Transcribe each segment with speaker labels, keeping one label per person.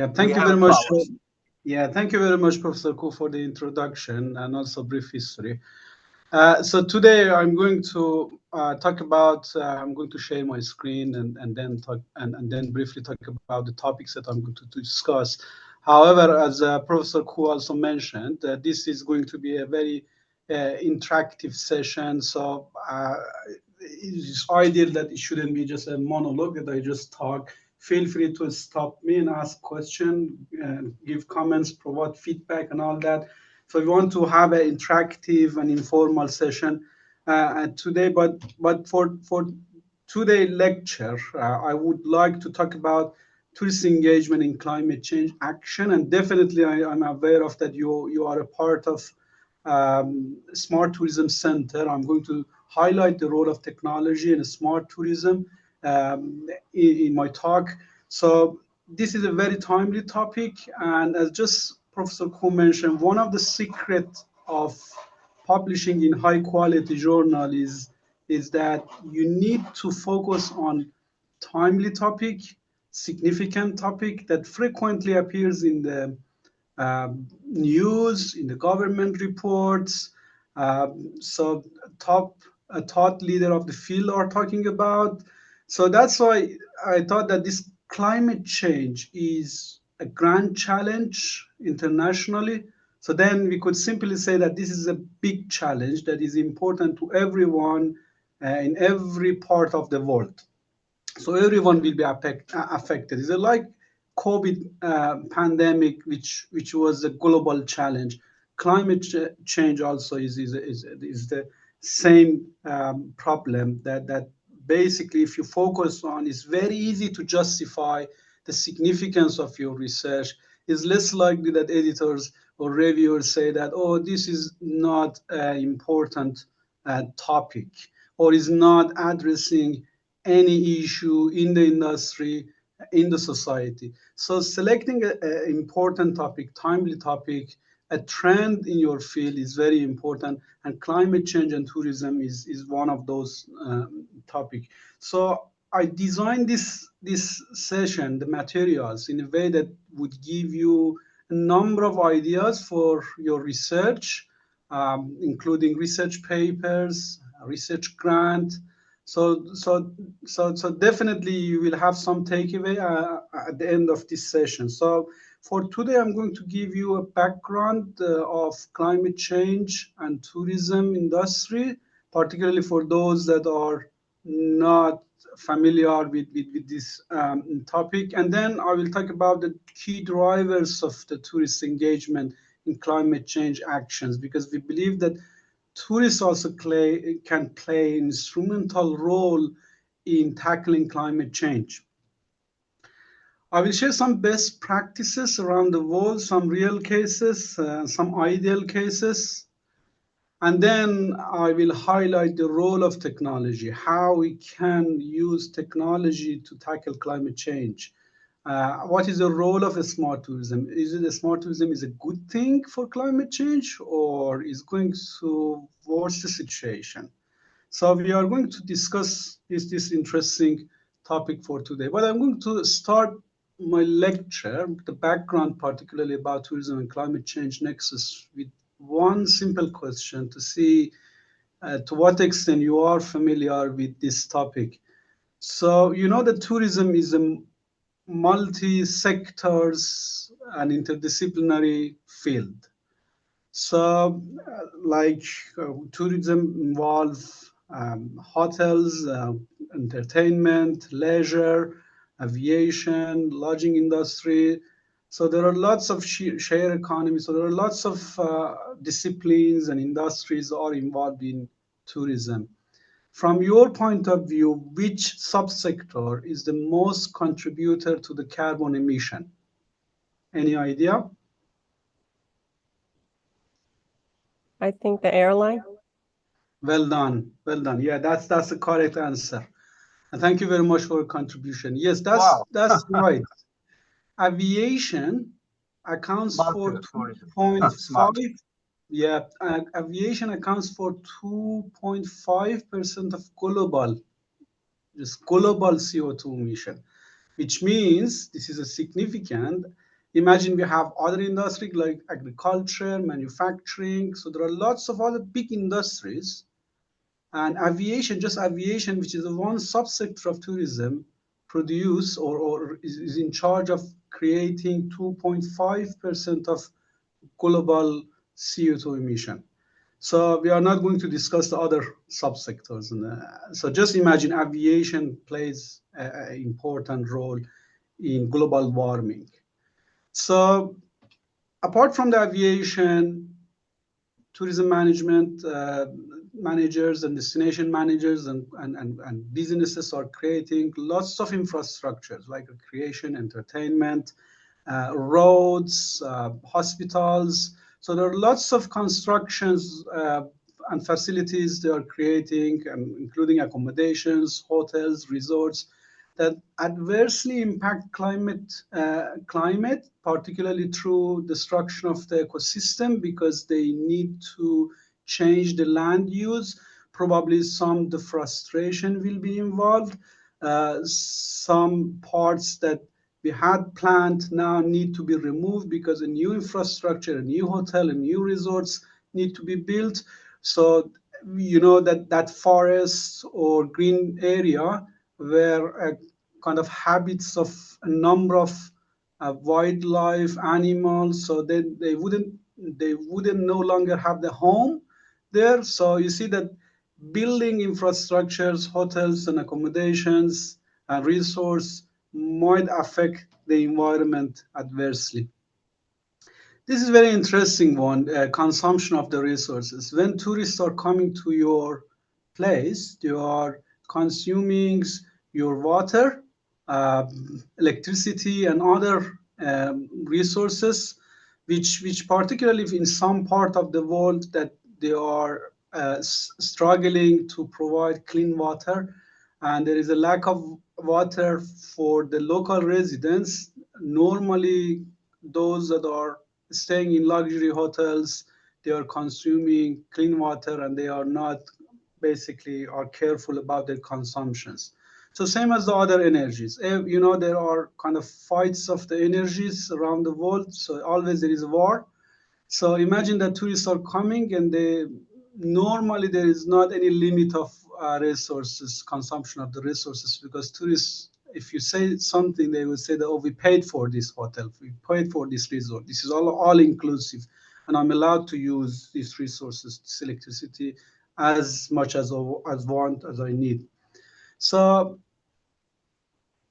Speaker 1: Yeah, thank you very much. Thank you very much, Professor Ku, for the introduction and also brief history. So today I'm going to talk about. I'm going to share my screen and then talk and then briefly talk about the topics that I'm going to discuss. However, as Professor Ku also mentioned, this is going to be a very interactive session. So it's ideal that it shouldn't be just a monologue that I just talk. Feel free to stop me and ask questions, give comments, provide feedback, and all that. So we want to have an interactive and informal session today. But for today's lecture, I would like to talk about tourist engagement in climate change action, and definitely I'm aware of that you are a part of Smart Tourism Center. I'm going to highlight the role of technology in smart tourism in my talk. So this is a very timely topic, and as just Professor Ku mentioned, one of the secrets of publishing in high quality journal is that you need to focus on timely topic, significant topic that frequently appears in the news, in the government reports. So a thought leader of the field are talking about. So that's why I thought that this climate change is a grand challenge internationally. So then we could simply say that this is a big challenge that is important to everyone in every part of the world. So everyone will be affected. It's like COVID pandemic, which was a global challenge. Climate change also is the same problem that basically, if you focus on, it's very easy to justify the significance of your research. It's less likely that editors or reviewers say that, oh, this is not an important topic, or is not addressing any issue in the industry, in the society. So selecting an important topic, timely topic, a trend in your field is very important, and climate change and tourism is one of those topics. So I designed this session, the materials, in a way that would give you a number of ideas for your research, including research papers, research grant. So definitely you will have some takeaway at the end of this session. So for today, I'm going to give you a background of climate change and tourism industry, particularly for those that are not familiar with this topic. And then I will talk about the key drivers of the tourist engagement in climate change actions, because we believe that tourists also can play an instrumental role in tackling climate change. I will share some best practices around the world, some real cases, some ideal cases, and then I will highlight the role of technology, how we can use technology to tackle climate change. What is the role of a smart tourism? Is it a smart tourism is a good thing for climate change, or is going to worsen the situation? So we are going to discuss this interesting topic for today. But I'm going to start my lecture, the background particularly about tourism and climate change nexus, with one simple question to see to what extent you are familiar with this topic. So you know that tourism is a multi-sectors and interdisciplinary field. So tourism involves hotels, entertainment, leisure, aviation, lodging industry. So there are lots of share economy. So there are lots of disciplines and industries are involved in tourism. From your point of view, which subsector is the most contributor to the carbon emission? Any idea?
Speaker 2: I think the airline.
Speaker 1: Well done. Well done. Yeah, that's the correct answer. And thank you very much for your contribution. Yes, that's right. Aviation accounts for 2.5. Yeah, aviation accounts for 2.5% of global CO2 emission, which means this is a significant. Imagine we have other industries like agriculture, manufacturing. So there are lots of other big industries, and aviation, just aviation, which is the one subsector of tourism, produce or is in charge of creating 2.5% of global CO2 emission. So we are not going to discuss the other subsectors. So just imagine aviation plays an important role in global warming. So apart from the aviation, tourism management managers and destination managers and businesses are creating lots of infrastructures like recreation, entertainment, roads, hospitals. So there are lots of constructions and facilities they are creating, including accommodations, hotels, resorts, that adversely impact climate, particularly through destruction of the ecosystem, because they need to change the land use. Probably some deforestation will be involved. Some parts that we had planned now need to be removed because a new infrastructure, a new hotel, a new resorts need to be built. So you know that forest or green area where kind of habits of a number of wildlife animals, so then they wouldn't no longer have the home there. So you see that building infrastructures, hotels and accommodations and resource might affect the environment adversely. This is very interesting one, consumption of the resources. When tourists are coming to your place, they are consuming your water, electricity, and other resources, which particularly in some part of the world that they are struggling to provide clean water, and there is a lack of water for the local residents. Normally, those that are staying in luxury hotels, they are consuming clean water and they are not basically are careful about their consumptions. So same as the other energies. There are kind of fights of the energies around the world. So always there is a war. So imagine that tourists are coming and they normally there is not any limit of resources, consumption of the resources, because tourists, if you say something, they will say that, oh, we paid for this hotel, we paid for this resort, this is all inclusive, and I'm allowed to use these resources, this electricity, as much as I need. So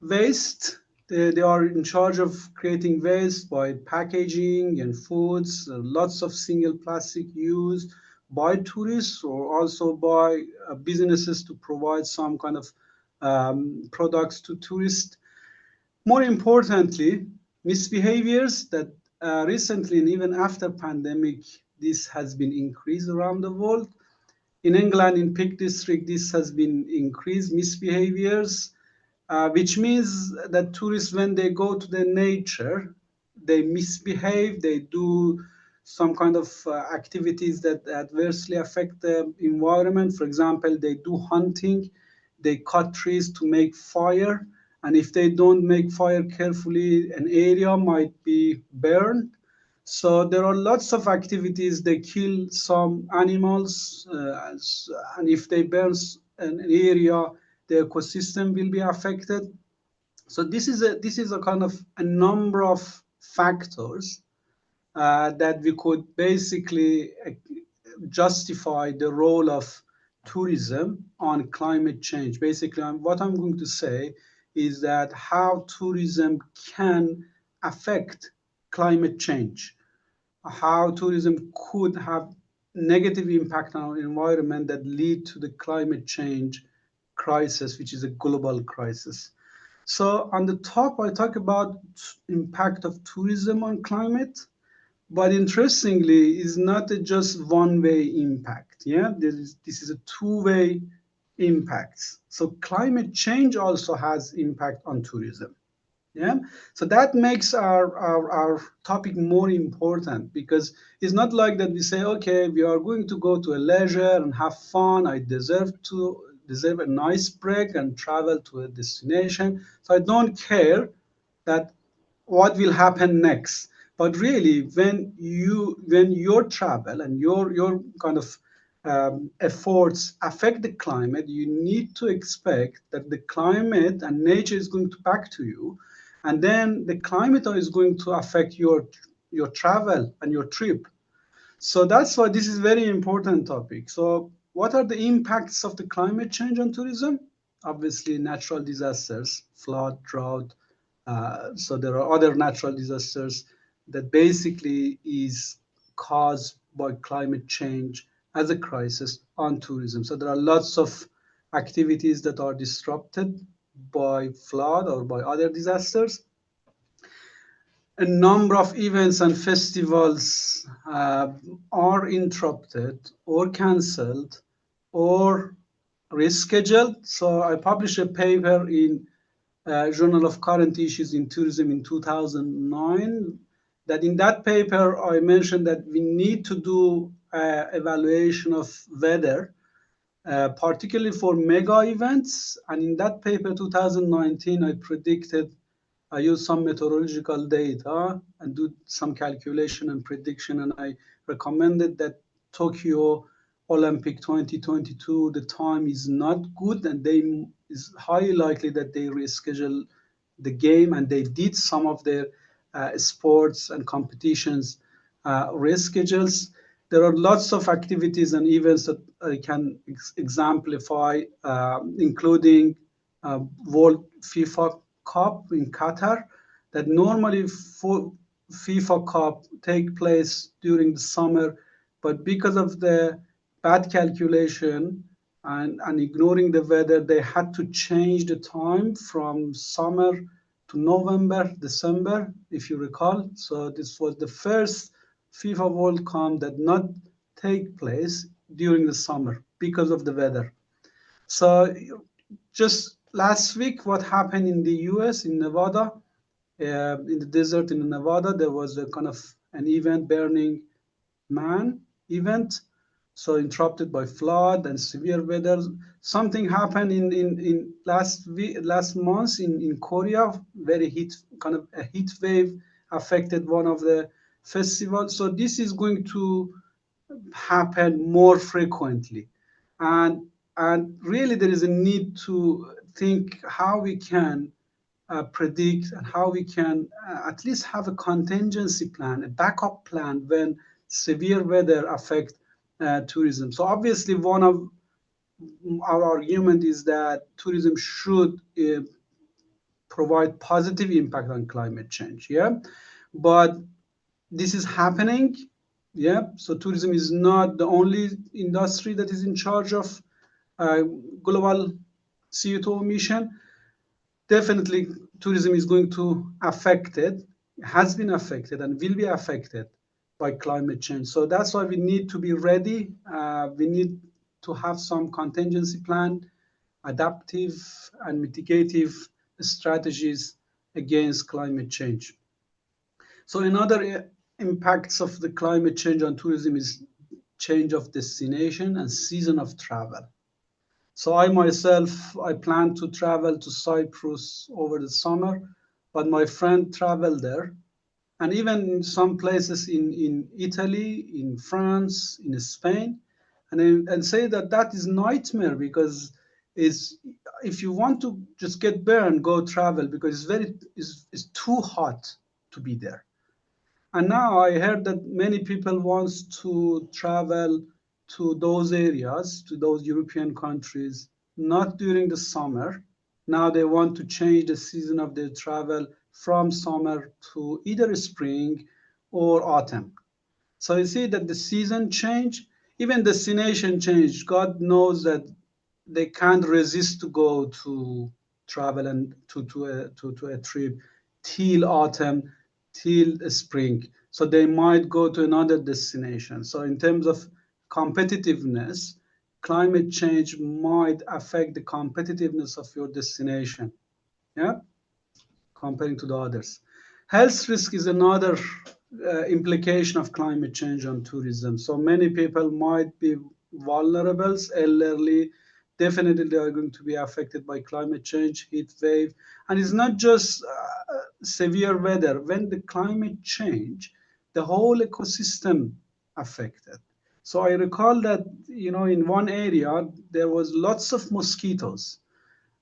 Speaker 1: waste, they are in charge of creating waste by packaging and foods, lots of single plastic used by tourists or also by businesses to provide some kind of products to tourists. More importantly, misbehaviors that recently and even after pandemic, this has been increased around the world. In England, in Peak District, this has been increased misbehaviors, which means that tourists, when they go to the nature, they misbehave, they do some kind of activities that adversely affect the environment. For example, they do hunting, they cut trees to make fire, and if they don't make fire carefully, an area might be burned. So there are lots of activities. They kill some animals, and if they burn an area, the ecosystem will be affected. So this is a kind of a number of factors that we could basically justify the role of tourism on climate change. Basically, what I'm going to say is that how tourism can affect climate change, how tourism could have negative impact on our environment that lead to the climate change crisis, which is a global crisis. So on the top, I talk about impact of tourism on climate, but interestingly, it's not just one-way impact. Yeah, this is a two-way impact. So climate change also has impact on tourism. Yeah, so that makes our topic more important, because it's not like that we say, okay, we are going to go to a leisure and have fun, I deserve a nice break and travel to a destination, so I don't care that what will happen next. But really, when your travel and your kind of efforts affect the climate, you need to expect that the climate and nature is going to back to you, and then the climate is going to affect your travel and your trip. So that's why this is very important topic. So what are the impacts of the climate change on tourism? Obviously, natural disasters, flood, drought. So there are other natural disasters that basically is caused by climate change as a crisis on tourism. So there are lots of activities that are disrupted by flood or by other disasters. A number of events and festivals are interrupted or cancelled or rescheduled. So I published a paper in Journal of Current Issues in Tourism in 2009. That in that paper I mentioned that we need to do evaluation of weather, particularly for mega events. And in that paper, 2019, I predicted, I used some meteorological data and do some calculation and prediction, and I recommended that Tokyo Olympic 2022, the time is not good, and they is highly likely that they reschedule the game, and they did some of their sports and competitions reschedules. There are lots of activities and events that I can exemplify, including World FIFA Cup in Qatar, that normally for FIFA Cup take place during the summer, but because of the bad calculation and ignoring the weather, they had to change the time from summer to November, December, if you recall. So this was the first FIFA World Cup that not take place during the summer because of the weather. So just last week, what happened in the US, in Nevada, in the desert in Nevada, there was a kind of an event, Burning Man event, so interrupted by flood and severe weather. Something happened in last month in Korea, very heat, kind of a heat wave affected one of the festivals. So this is going to happen more frequently. And, and really there is a need to think how we can predict and how we can at least have a contingency plan, a backup plan when severe weather affect tourism. So obviously one of our argument is that tourism should provide positive impact on climate change. Yeah, but this is happening. Yeah, so tourism is not the only industry that is in charge of uh, global CO2 emission. Definitely tourism is going to affected, has been affected and will be affected by climate change. So that's why we need to be ready. We need to have some contingency plan, adaptive and mitigative strategies against climate change. So another impacts of the climate change on tourism is change of destination and season of travel. So I myself, I plan to travel to Cyprus over the summer, but my friend traveled there. And even in some places in Italy, in France, in Spain, and say that that is nightmare because is if you want to just get burned, go travel because it's too hot to be there. And now I heard that many people wants to travel to those areas, to those European countries, not during the summer. Now they want to change the season of their travel from summer to either spring or autumn. So you see that the season change, even destination change. God knows that they can't resist to go to travel and to a trip till autumn, till spring. So they might go to another destination. So in terms of competitiveness, climate change might affect the competitiveness of your destination. Yeah, comparing to the others. Health risk is another implication of climate change on tourism. So many people might be vulnerable, elderly, definitely they are going to be affected by climate change, heat wave, and it's not just severe weather. When the climate change, the whole ecosystem affected. So I recall that in one area there was lots of mosquitoes,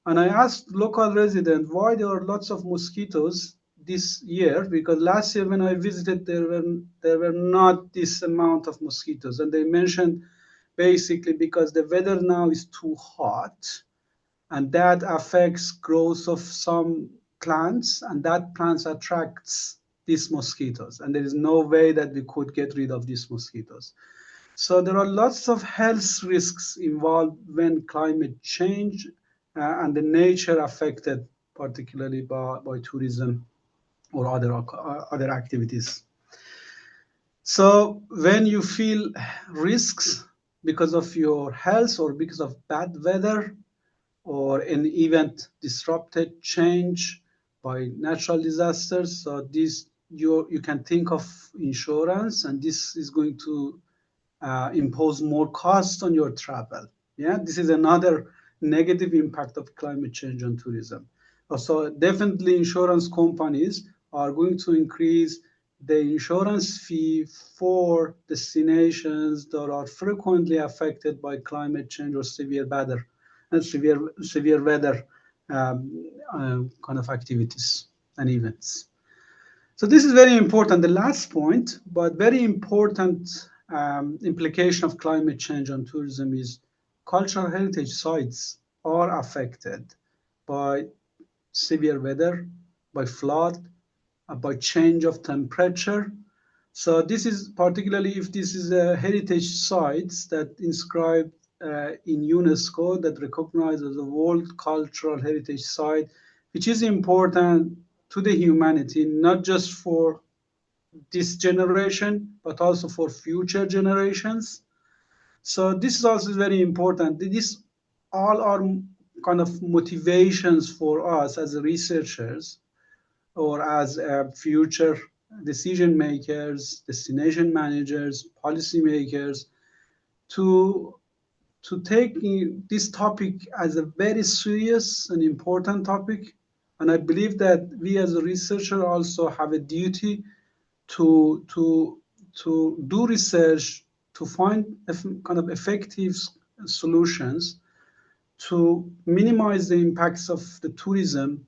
Speaker 1: and I asked local resident why there are lots of mosquitoes this year, because last year when I visited there were not this amount of mosquitoes, and they mentioned basically because the weather now is too hot, and that affects growth of some plants, and that plants attracts these mosquitoes, and there is no way that we could get rid of these mosquitoes. So there are lots of health risks involved when climate change and the nature affected, particularly by tourism or other activities. So when you feel risks because of your health or because of bad weather or an event disrupted change by natural disasters, so this you can think of insurance, and this is going to impose more cost on your travel. Yeah, this is another negative impact of climate change on tourism. So definitely insurance companies are going to increase the insurance fee for destinations that are frequently affected by climate change or severe weather and severe weather kind of activities and events. So this is very important, the last point, but very important implication of climate change on tourism is cultural heritage sites are affected by severe weather, by flood, by change of temperature. So this is particularly if this is a heritage sites that inscribed in UNESCO that recognized as a World Cultural Heritage Site, which is important to the humanity, not just for this generation, but also for future generations. So this is also very important. This all are kind of motivations for us as researchers or as future decision makers, destination managers, policy makers to take this topic as a very serious and important topic. And I believe that we as a researcher also have a duty to to to do research to find kind of effective solutions to minimize the impacts of the tourism,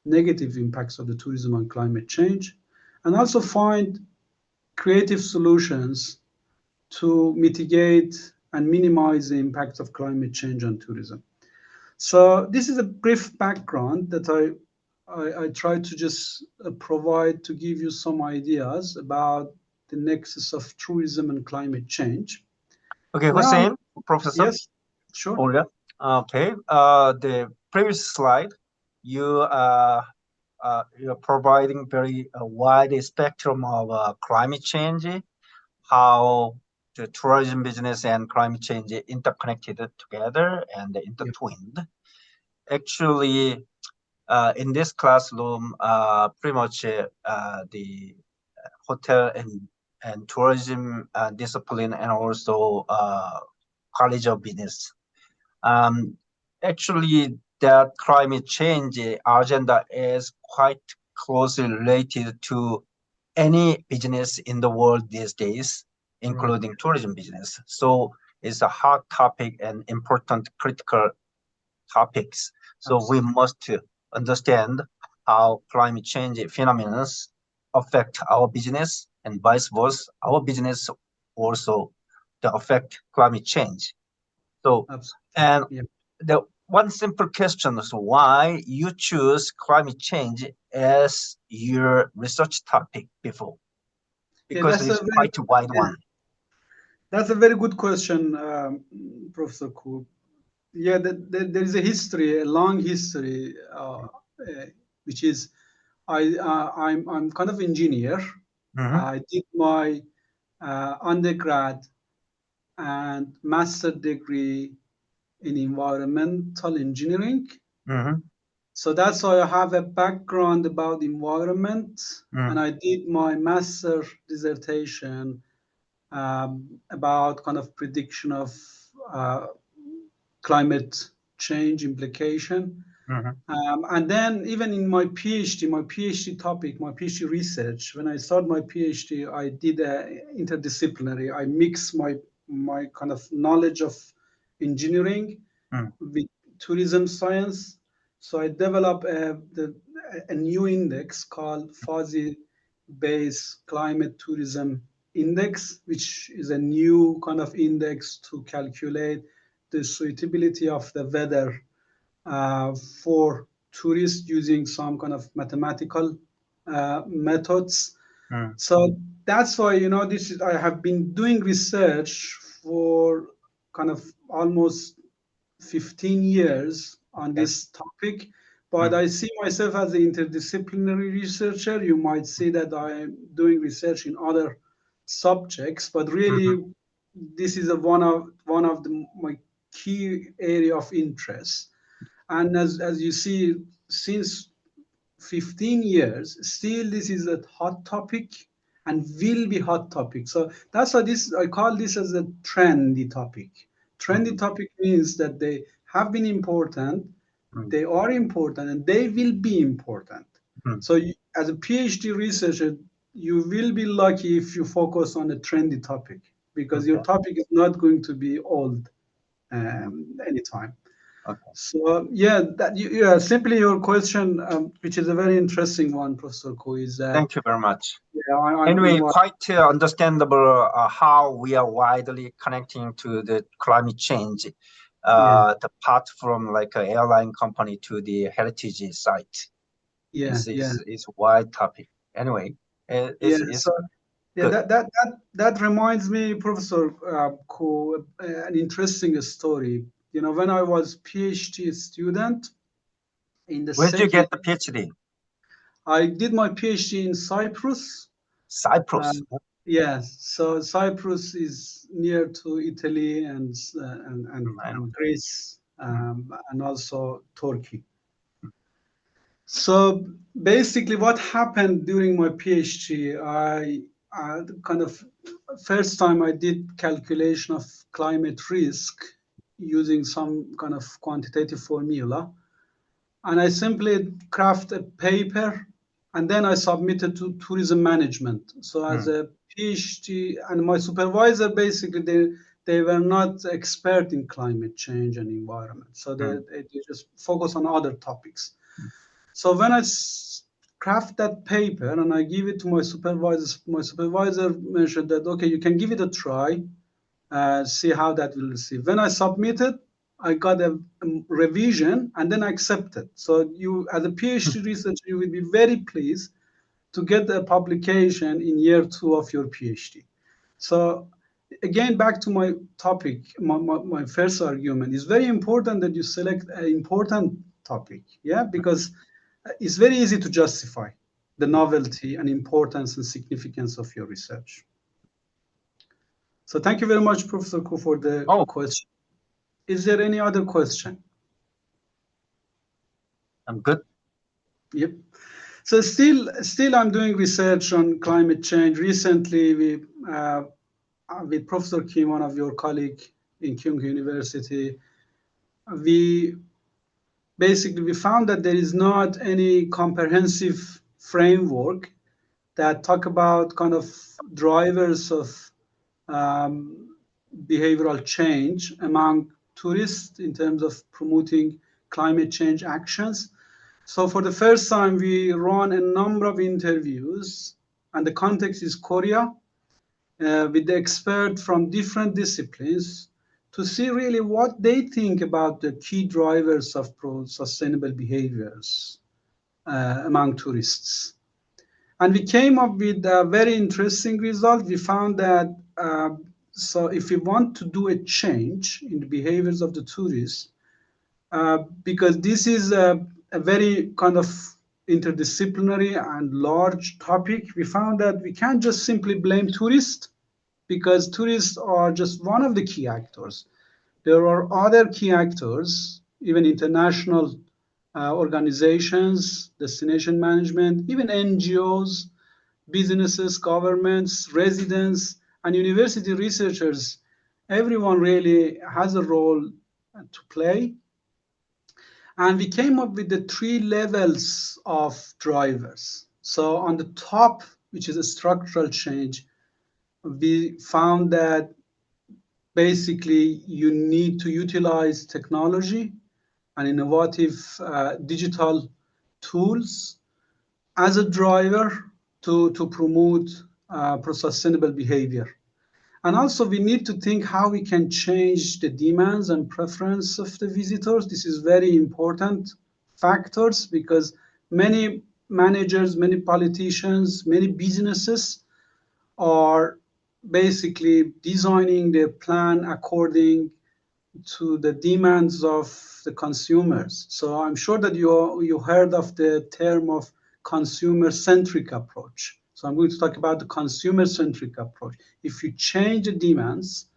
Speaker 1: negative impacts of the tourism on climate change, and also find creative solutions to mitigate and minimize the impact of climate change on tourism. So this is a brief background that I try to just provide to give you some ideas about the nexus of tourism and climate change.
Speaker 3: Okay,
Speaker 1: Now,
Speaker 3: Hussein, Professor
Speaker 1: yes, sure.
Speaker 3: Olya. Okay, the previous slide, you you're providing very wide spectrum of climate change, how the tourism business and climate change are interconnected together and
Speaker 1: Yep.
Speaker 3: intertwined. Actually, in this classroom, pretty much the hotel and tourism discipline and also college of business. Um, Actually, that climate change agenda is quite closely related to any business in the world these days,
Speaker 1: Right.
Speaker 3: including tourism business. So it's a hot topic and important critical topics. So we
Speaker 1: Absolutely.
Speaker 3: must understand how climate change phenomena affect our business and vice versa. Our business also to affect climate change. So,
Speaker 1: Absolutely.
Speaker 3: and
Speaker 1: Yeah.
Speaker 3: the one simple question is why you choose climate change as your research topic before?
Speaker 1: Yeah,
Speaker 3: Because
Speaker 1: that's a
Speaker 3: it's
Speaker 1: very
Speaker 3: quite a wide
Speaker 1: yeah,
Speaker 3: one.
Speaker 1: that's a very good question, Professor Ku. Yeah, there is a history, a long history, which is I'm kind of engineer.
Speaker 3: Mm-hmm,
Speaker 1: I did my undergrad and master degree in environmental engineering.
Speaker 3: mm-hmm,
Speaker 1: So that's why I have a background about environment,
Speaker 3: mm-hmm,
Speaker 1: and I did my master dissertation about kind of prediction of uh, climate change implication.
Speaker 3: Mm-hmm.
Speaker 1: And then even in my PhD topic, my PhD research, when I started my PhD, I did interdisciplinary. I mixed my kind of knowledge of engineering
Speaker 3: Mm.
Speaker 1: with tourism science. So I developed a new index called Fuzzy Base Climate Tourism Index, which is a new kind of index to calculate the suitability of the weather for tourists using some kind of mathematical methods.
Speaker 3: Mm.
Speaker 1: So that's why, this is, I have been doing research for kind of almost 15 years on
Speaker 3: Yeah.
Speaker 1: this topic, but
Speaker 3: Mm.
Speaker 1: I see myself as an interdisciplinary researcher. You might see that I'm doing research in other subjects, but
Speaker 3: Mm-hmm.
Speaker 1: really this is my key area of interest. And as you see, since 15 years, still this is a hot topic and will be hot topic. So that's why I call this as a trendy topic.
Speaker 3: Mm-hmm.
Speaker 1: Trendy topic means that they have been important,
Speaker 3: Mm.
Speaker 1: they are important, and they will be important.
Speaker 3: Mm.
Speaker 1: So as a PhD researcher, you will be lucky if you focus on a trendy topic, because your
Speaker 3: Okay.
Speaker 1: topic is not going to be old
Speaker 3: Mm.
Speaker 1: anytime.
Speaker 3: Okay.
Speaker 1: So yeah, simply your question, which is a very interesting one, Professor Ko, is that
Speaker 3: Thank you very much.
Speaker 1: yeah, I'm
Speaker 3: Anyway,
Speaker 1: involved.
Speaker 3: quite understandable how we are widely connecting to the climate change,
Speaker 1: Yeah,
Speaker 3: the part from like an airline company to the heritage site
Speaker 1: yeah, yeah,
Speaker 3: is wide topic. Anyway,
Speaker 1: yeah.
Speaker 3: it's
Speaker 1: So yeah,
Speaker 3: good.
Speaker 1: that reminds me, Professor Ko, an interesting story. When I was PhD student in the
Speaker 3: Where did you
Speaker 1: second,
Speaker 3: get the PhD?
Speaker 1: I did my PhD in Cyprus.
Speaker 3: Cyprus.
Speaker 1: Yes, so Cyprus is near to Italy
Speaker 3: I know.
Speaker 1: and Greece,
Speaker 3: Mm.
Speaker 1: and also Turkey. So basically, what happened during my PhD, I kind of first time I did calculation of climate risk using some kind of quantitative formula, and I simply craft a paper, and then I submitted to tourism management. So as
Speaker 3: Mm.
Speaker 1: a PhD, and my supervisor, basically they were not expert in climate change and environment, so
Speaker 3: Mm.
Speaker 1: they just focus on other topics. So when I craft that paper and I give it to my supervisor mentioned that, okay, you can give it a try, see how that will receive. When I submitted, I got a revision and then I accepted. So you, as a PhD researcher, you will be very pleased to get a publication in year 2 of your PhD. So again, back to my topic, my first argument is very important that you select an important topic, yeah, because it's very easy to justify the novelty and importance and significance of your research. So thank you very much, Professor Ku, for the
Speaker 3: Oh,
Speaker 1: question. Is there any other question?
Speaker 3: I'm good.
Speaker 1: Yep. So still I'm doing research on climate change. Recently, with Professor Kim, one of your colleague in Kyung University, we we found that there is not any comprehensive framework that talk about kind of drivers of um, behavioral change among tourists in terms of promoting climate change actions. So for the first time, we run a number of interviews, and the context is Korea, with the experts from different disciplines to see really what they think about the key drivers of sustainable behaviors among tourists. And we came up with a very interesting result. We found that so if we want to do a change in the behaviors of the tourists, because this is a very kind of interdisciplinary and large topic, we found that we can't just simply blame tourists, because tourists are just one of the key actors. There are other key actors, even international organizations, destination management, even NGOs, businesses, governments, residents, and university researchers. Everyone really has a role to play. And we came up with the three levels of drivers. So on the top, which is a structural change, we found that basically you need to utilize technology and innovative digital tools as a driver to promote sustainable behavior. And also we need to think how we can change the demands and preference of the visitors. This is very important factors because many managers, many politicians, many businesses are basically designing their plan according to the demands of the consumers. So I'm sure that you heard of the term of consumer-centric approach. So I'm going to talk about the consumer-centric approach. If you change the demands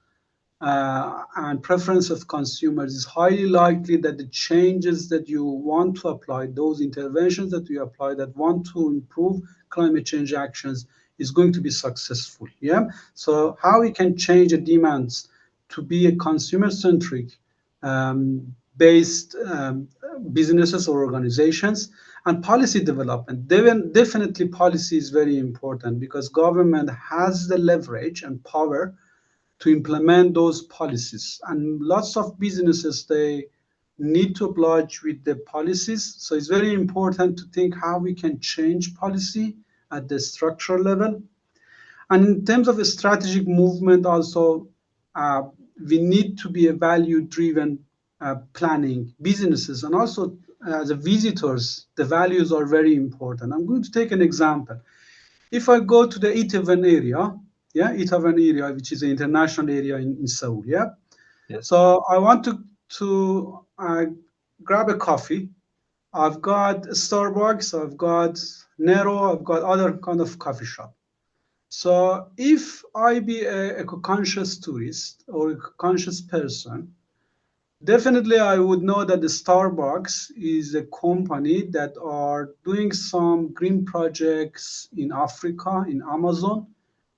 Speaker 1: and preference of consumers, it's highly likely that the changes that you want to apply, those interventions that you apply that want to improve climate change actions, is going to be successful. Yeah. So how we can change the demands to be a consumer-centric based businesses or organizations, and policy development. Definitely policy is very important because government has the leverage and power to implement those policies. And lots of businesses, they need to oblige with the policies. So it's very important to think how we can change policy at the structural level. And in terms of a strategic movement also, we need to be a value-driven planning businesses. And also as a visitors, the values are very important. I'm going to take an example. If I go to the Itaewon area, yeah, Itaewon area, which is an international area in Seoul, yeah.
Speaker 3: Yes.
Speaker 1: So I want to grab a coffee. I've got Starbucks, I've got Nero, I've got other kind of coffee shop. So if I be a conscious tourist or a conscious person, definitely I would know that the Starbucks is a company that are doing some green projects in Africa, in Amazon,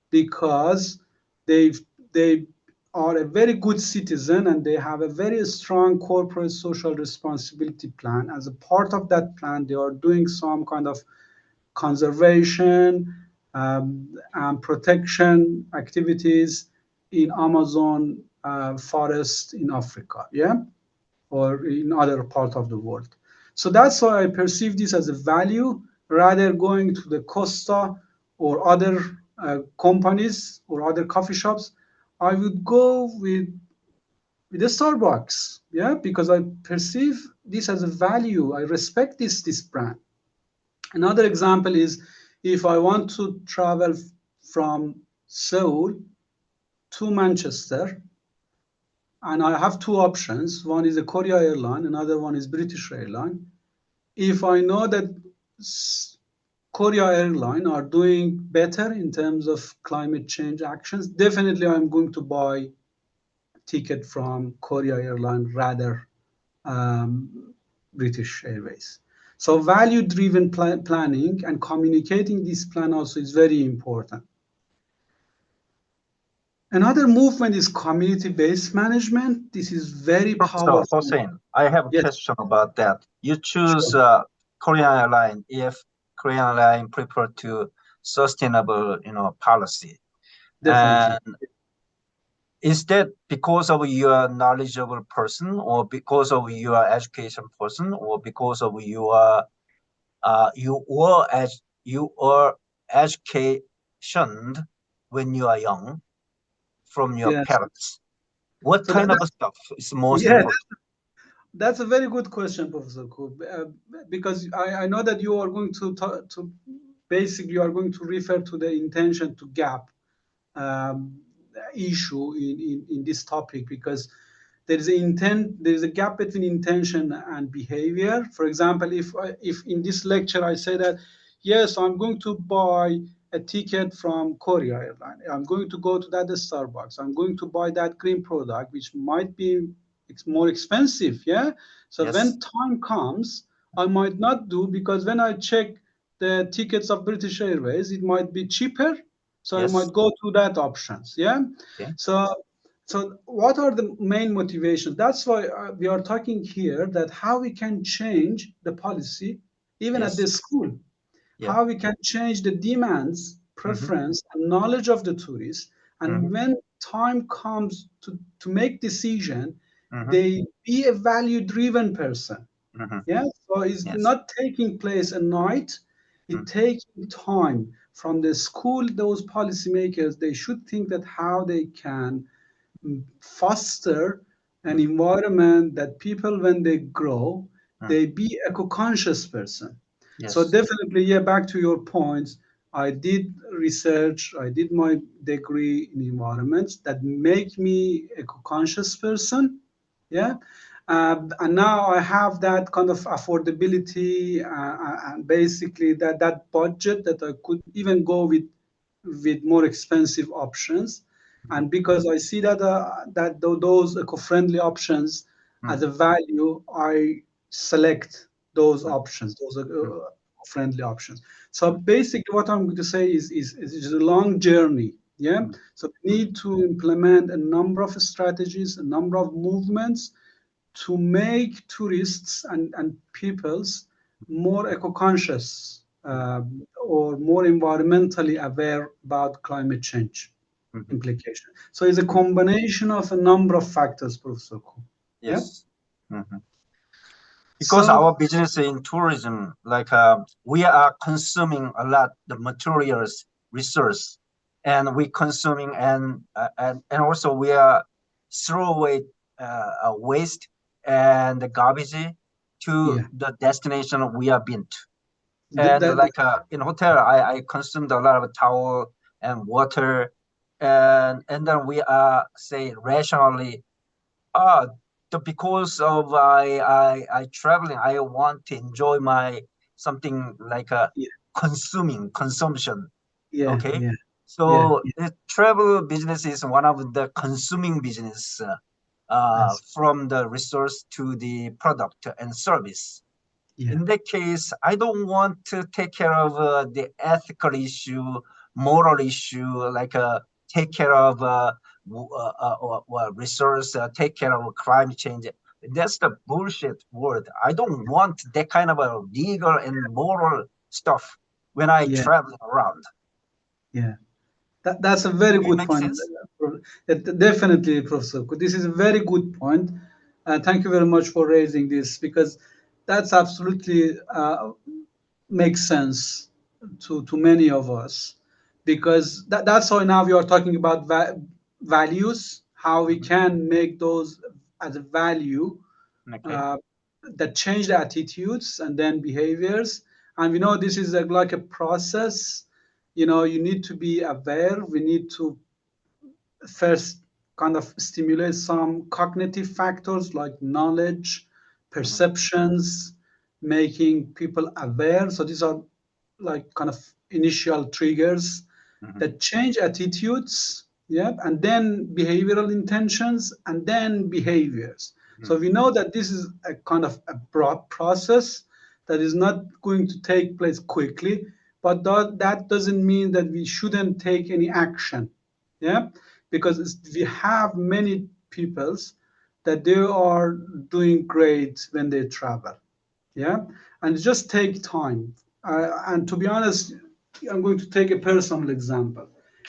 Speaker 1: because they've they are a very good citizen and they have a very strong corporate social responsibility plan. As a part of that plan, they are doing some kind of conservation and protection activities in Amazon forest in Africa, yeah, or in other part of the world. So that's why I perceive this as a value rather going to the Costa or other companies or other coffee shops. I would go with the Starbucks, yeah, because I perceive this as a value. I respect this brand. Another example is if I want to travel from Seoul to Manchester, and I have two options. One is a Korea airline, another one is British airline. If I know that Korea airline are doing better in terms of climate change actions, definitely I'm going to buy ticket from Korea airline rather British Airways. So value-driven planning and communicating this plan also is very important. Another movement is community-based management. This is very
Speaker 3: Professor
Speaker 1: powerful.
Speaker 3: Hossein, I have a
Speaker 1: Yes,
Speaker 3: question about that. You choose
Speaker 1: sure,
Speaker 3: Korean airline if Korean airline prefer to sustainable, policy.
Speaker 1: definitely.
Speaker 3: And is that because of your knowledgeable person, or because of your education person, or because of your you were educationed when you are young from your
Speaker 1: Yes.
Speaker 3: parents? What
Speaker 1: So
Speaker 3: kind of stuff is most
Speaker 1: yeah,
Speaker 3: important?
Speaker 1: that's a very good question, Professor Kub, because I know that you are going to basically you are going to refer to the intention to gap um, issue in this topic because there is a gap between intention and behavior. For example, if in this lecture I say that yes, I'm going to buy a ticket from Korea airline, I'm going to go to that Starbucks, I'm going to buy that green product which might be more expensive, yeah. So
Speaker 3: Yes,
Speaker 1: when time comes, I might not do, because when I check the tickets of British Airways, it might be cheaper, so I
Speaker 3: yes,
Speaker 1: might go to that options, yeah.
Speaker 3: okay,
Speaker 1: So So what are the main motivations? That's why we are talking here that how we can change the policy even at the
Speaker 3: Yes.
Speaker 1: school,
Speaker 3: Yeah.
Speaker 1: how we can change the demands,
Speaker 3: Mm-hmm.
Speaker 1: preference, and knowledge of the tourists. And
Speaker 3: Mm-hmm.
Speaker 1: when time comes to make decision,
Speaker 3: Mm-hmm.
Speaker 1: they be a value-driven person.
Speaker 3: Mm-hmm.
Speaker 1: Yeah, so it's
Speaker 3: Yes.
Speaker 1: not taking place at night. It
Speaker 3: Mm-hmm.
Speaker 1: taking time from the school. Those policymakers they should think that how they can foster an environment that people when they grow
Speaker 3: Mm-hmm.
Speaker 1: they be eco-conscious person. So
Speaker 3: Yes.
Speaker 1: definitely, yeah, back to your points, I did research, I did my degree in environments that make me eco-conscious person. Yeah. And now I have that kind of affordability, and basically that budget that I could even go with more expensive options.
Speaker 3: Mm-hmm.
Speaker 1: And because I see that those eco-friendly options as a value, I select those options, those friendly options. So
Speaker 3: Mm-hmm.
Speaker 1: basically, what I'm going to say is a long journey. Yeah. So we need to implement a number of strategies, a number of movements to make tourists and peoples more eco-conscious, or more environmentally aware about climate change
Speaker 3: Mm-hmm.
Speaker 1: implication. So it's a
Speaker 3: Mm-hmm.
Speaker 1: combination of a number of factors, Professor Kuh. Yeah.
Speaker 3: Yes. Mm-hmm. Because
Speaker 1: So
Speaker 3: our business in tourism, like we are consuming a lot the materials resource, and we consuming and also we are throw away waste and the garbage to
Speaker 1: yeah,
Speaker 3: the destination we are been to. And
Speaker 1: that
Speaker 3: like in hotel, I consumed a lot of towel and water, and then we are say rationally Ah, because of I traveling, I want to enjoy my something like a
Speaker 1: yeah,
Speaker 3: consumption.
Speaker 1: yeah,
Speaker 3: Okay,
Speaker 1: yeah, yeah,
Speaker 3: so
Speaker 1: yeah,
Speaker 3: the travel business is one of the consuming business
Speaker 1: that's
Speaker 3: from the resource to the product and service.
Speaker 1: yeah,
Speaker 3: In that case, I don't want to take care of the ethical issue, moral issue, like take care of resource, take care of climate change. That's the bullshit word. I don't want that kind of a legal and moral stuff when I
Speaker 1: yeah,
Speaker 3: travel around.
Speaker 1: yeah. That's a very
Speaker 3: Do you
Speaker 1: good
Speaker 3: make
Speaker 1: point.
Speaker 3: sense?
Speaker 1: Definitely, Professor. This is a very good point. Thank you very much for raising this because that's absolutely makes sense to many of us because that's why now we are talking about values, how we
Speaker 3: Mhm.
Speaker 1: can make those as a value,
Speaker 3: Okay.
Speaker 1: uh, that change the attitudes and then behaviors. And we know this is like a process. You need to be aware. We need to first kind of stimulate some cognitive factors like knowledge,
Speaker 3: Mhm.
Speaker 1: perceptions, making people aware. So these are like kind of initial triggers
Speaker 3: Mhm.
Speaker 1: that change attitudes, yeah, and then behavioral intentions and then behaviors. So
Speaker 3: Mhm.
Speaker 1: we know that this is a kind of a broad process that is not going to take place quickly, but that doesn't mean that we shouldn't take any action, yeah, because we have many peoples that they are doing great when they travel, yeah, and just take time. And to be honest, I'm going to take a personal example.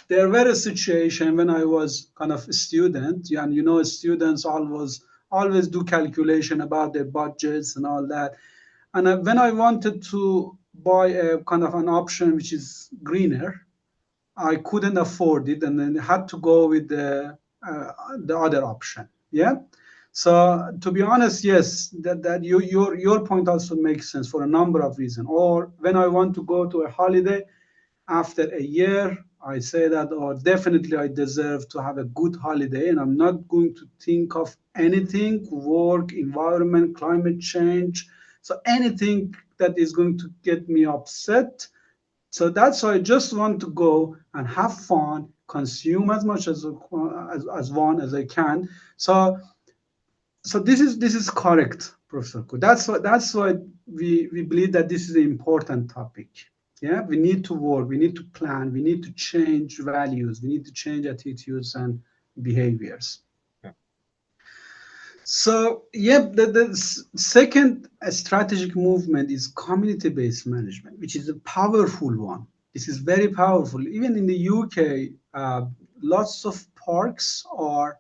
Speaker 1: There were a situation when I was kind of a student, and students always do calculation about their budgets and all that. And when I wanted to buy a kind of an option which is greener, I couldn't afford it, and then had to go with the other option. Yeah. So to be honest, yes, that your point also makes sense for a number of reasons. Or when I want to go to a holiday after a year, I say that, oh, definitely I deserve to have a good holiday, and I'm not going to think of anything, work, environment, climate change, so anything that is going to get me upset. So that's why I just want to go and have fun, consume as much as one as I can. So this is correct, Professor Ku. That's why we believe that this is an important topic. Yeah, we need to work, we need to plan, we need to change values, we need to change attitudes and behaviors. So, yeah, the second strategic movement is community-based management, which is a powerful one. This is very powerful. Even in the UK, lots of parks are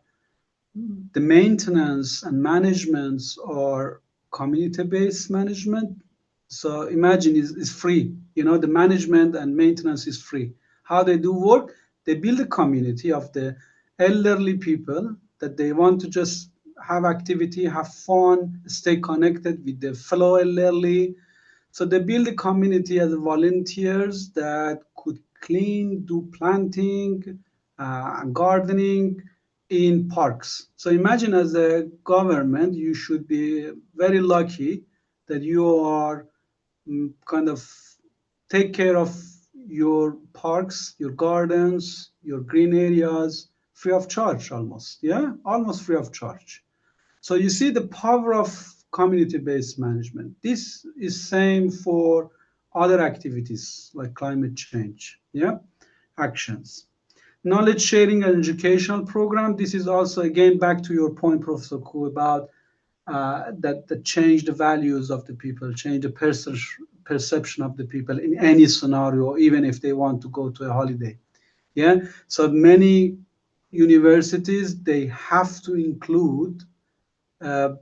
Speaker 1: the maintenance and management or community-based management. So imagine is free. You know, the management and maintenance is free. How they do work? They build a community of the elderly people that they want to just have activity, have fun, stay connected with their fellow elderly. So they build a community as volunteers that could clean, do planting, and gardening in parks. So imagine as a government, you should be very lucky that you are kind of take care of your parks, your gardens, your green areas free of charge almost. Yeah, almost free of charge. So you see the power of community-based management. This is same for other activities like climate change. Yeah, actions. Knowledge sharing and educational program. This is also again back to your point, Professor Ku, about that change the values of the people, change the perception of the people in any scenario, even if they want to go to a holiday. Yeah. So many universities they have to include uh,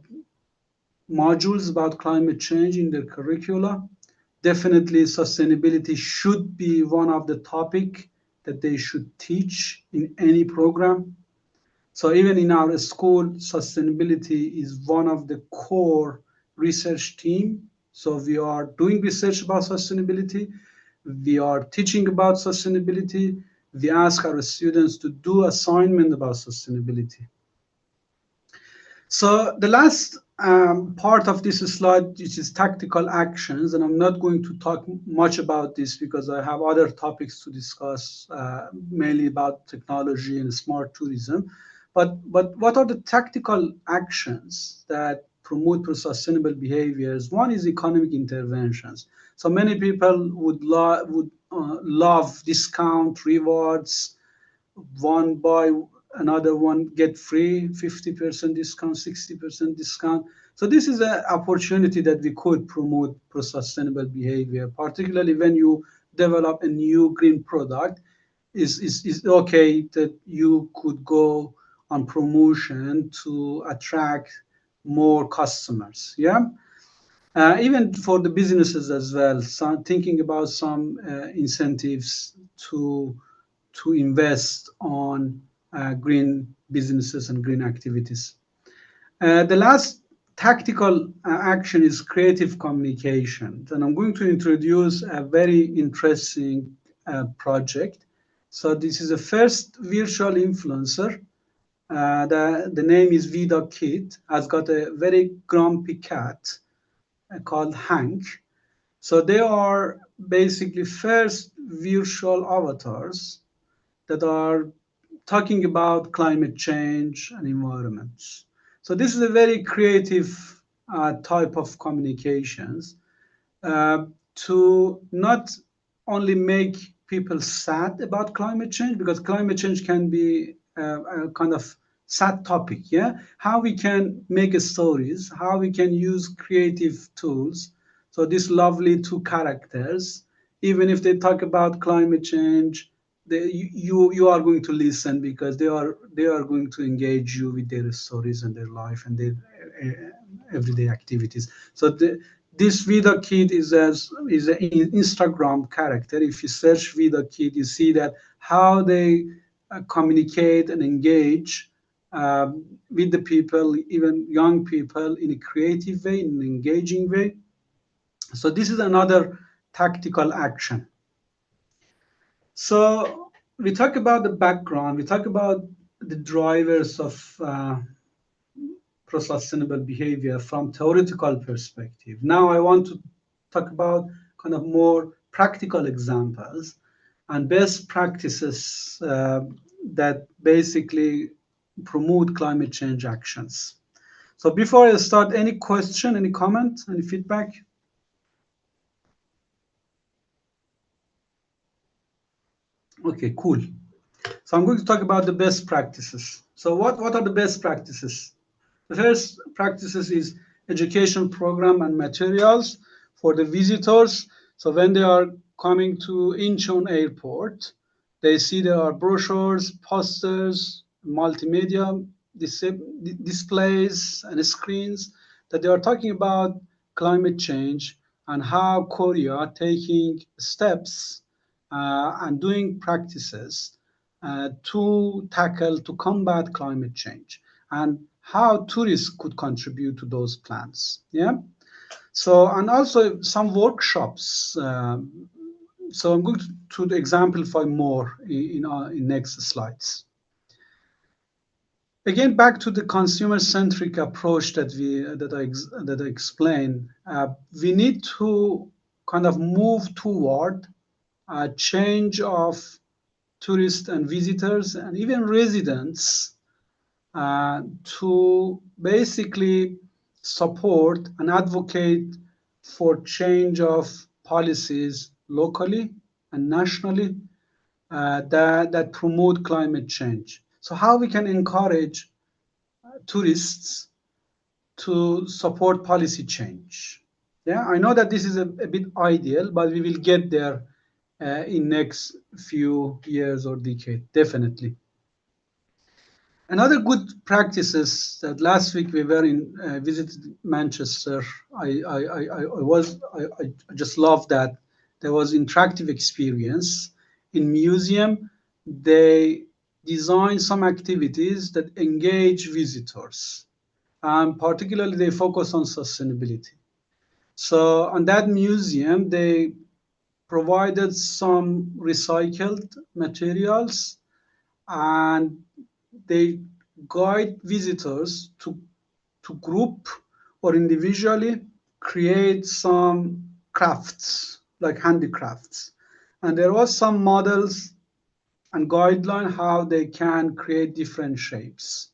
Speaker 1: modules about climate change in their curricula. Definitely, sustainability should be one of the topic that they should teach in any program. So even in our school, sustainability is one of the core research team. So we are doing research about sustainability. We are teaching about sustainability. We ask our students to do assignment about sustainability. So the last part of this slide, which is tactical actions, and I'm not going to talk much about this because I have other topics to discuss, mainly about technology and smart tourism. But what are the tactical actions that promote sustainable behaviors? One is economic interventions. So many people would love discount rewards, one buy another one get free, 50% discount, 60% discount. So this is an opportunity that we could promote pro sustainable behavior, particularly when you develop a new green product. Is okay that you could go on promotion to attract more customers. Yeah. Even for the businesses as well, thinking about some incentives to invest on green businesses and green activities. The last tactical action is creative communication. And I'm going to introduce a very interesting project. So this is a first virtual influencer. The name is Vida Kid, has got a very grumpy cat called Hank. So they are basically first virtual avatars that are talking about climate change and environments. So this is a very creative type of communications uh, to not only make people sad about climate change, because climate change can be a kind of sad topic. Yeah, how we can make stories, how we can use creative tools. So these lovely two characters, even if they talk about climate change, you are going to listen because they are going to engage you with their stories and their life and their everyday activities. So this Vida Kid is an Instagram character. If you search Vida Kid, you see that how they communicate and engage with the people, even young people, in a creative way, in an engaging way. So this is another tactical action. So we talk about the background. We talk about the drivers of pro-sustainable behavior from theoretical perspective. Now I want to talk about kind of more practical examples and best practices that basically promote climate change actions. So before I start, any question, any comment, any feedback? Okay, cool. So I'm going to talk about the best practices. So what are the best practices? The first practices is education program and materials for the visitors. So when they are coming to Incheon Airport, they see there are brochures, posters, multimedia displays and screens that they are talking about climate change and how Korea taking steps and doing practices to combat climate change and how tourists could contribute to those plans. Yeah. So and also some workshops. So I'm going to exemplify more in next slides. Again, back to the consumer-centric approach that I explained. We need to kind of move toward a change of tourists and visitors and even residents to basically support and advocate for change of policies locally and nationally that promote climate change. So how we can encourage tourists to support policy change? Yeah, I know that this is a bit ideal, but we will get there in next few years or decade, definitely. Another good practices that last week we were in visited Manchester. I just love that there was interactive experience in museum. They design some activities that engage visitors, and particularly they focus on sustainability. So on that museum, they provided some recycled materials and they guide visitors to group or individually create some crafts like handicrafts. And there was some models and guideline how they can create different shapes,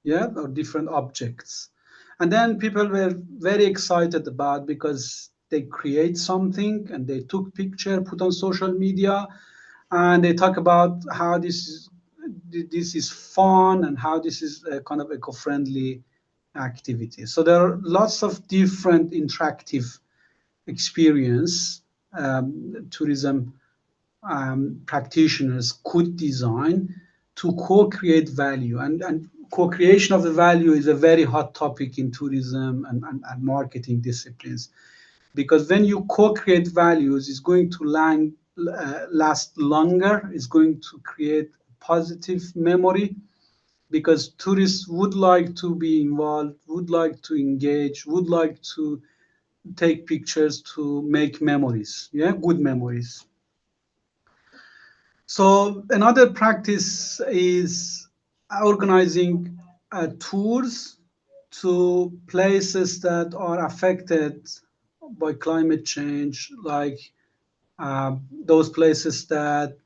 Speaker 1: yeah, or different objects. And then people were very excited about because they create something and they took picture, put on social media, and they talk about how this is fun and how this is a kind of eco-friendly activity. So there are lots of different interactive experience tourism practitioners could design to co-create value. And co-creation of the value is a very hot topic in tourism and marketing disciplines. Because when you co-create values, it's going to last longer, it's going to create positive memory, because tourists would like to be involved, would like to engage, would like to take pictures to make memories, yeah, good memories. So another practice is organizing tours to places that are affected by climate change, like those places that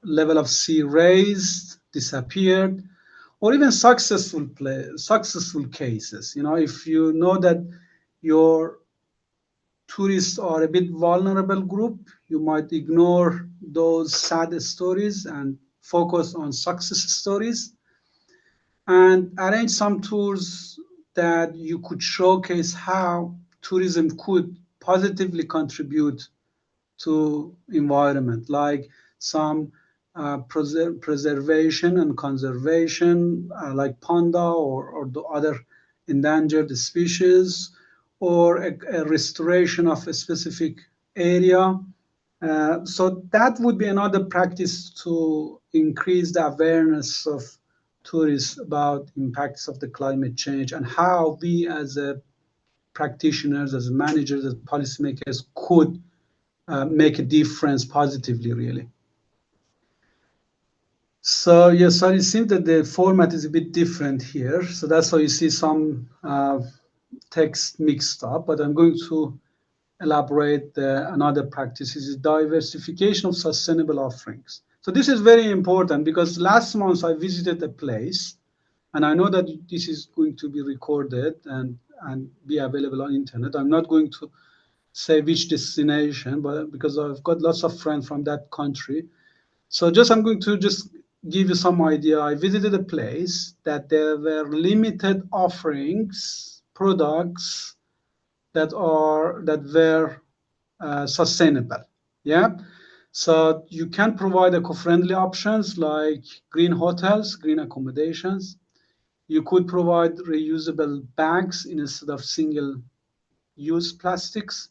Speaker 1: level of sea raised, disappeared, or even successful cases. You know, if you know that your tourists are a bit vulnerable group, you might ignore those sad stories and focus on success stories and arrange some tours that you could showcase how tourism could positively contribute to environment, like some preservation and conservation, like panda or the other endangered species, or a restoration of a specific area. So that would be another practice to increase the awareness of tourists about impacts of the climate change and how we as a practitioners, as managers, as policymakers could make a difference positively, really. So yes, so it seems that the format is a bit different here. So that's why you see some text mixed up, but I'm going to elaborate another practice is diversification of sustainable offerings. So this is very important because last month I visited a place, and I know that this is going to be recorded and be available on internet. I'm not going to say which destination, but because I've got lots of friends from that country. So just I'm going to just give you some idea, I visited a place that there were limited offerings, products that were sustainable. Yeah. So you can provide eco-friendly options like green hotels, green accommodations. You could provide reusable bags instead of single-use plastics.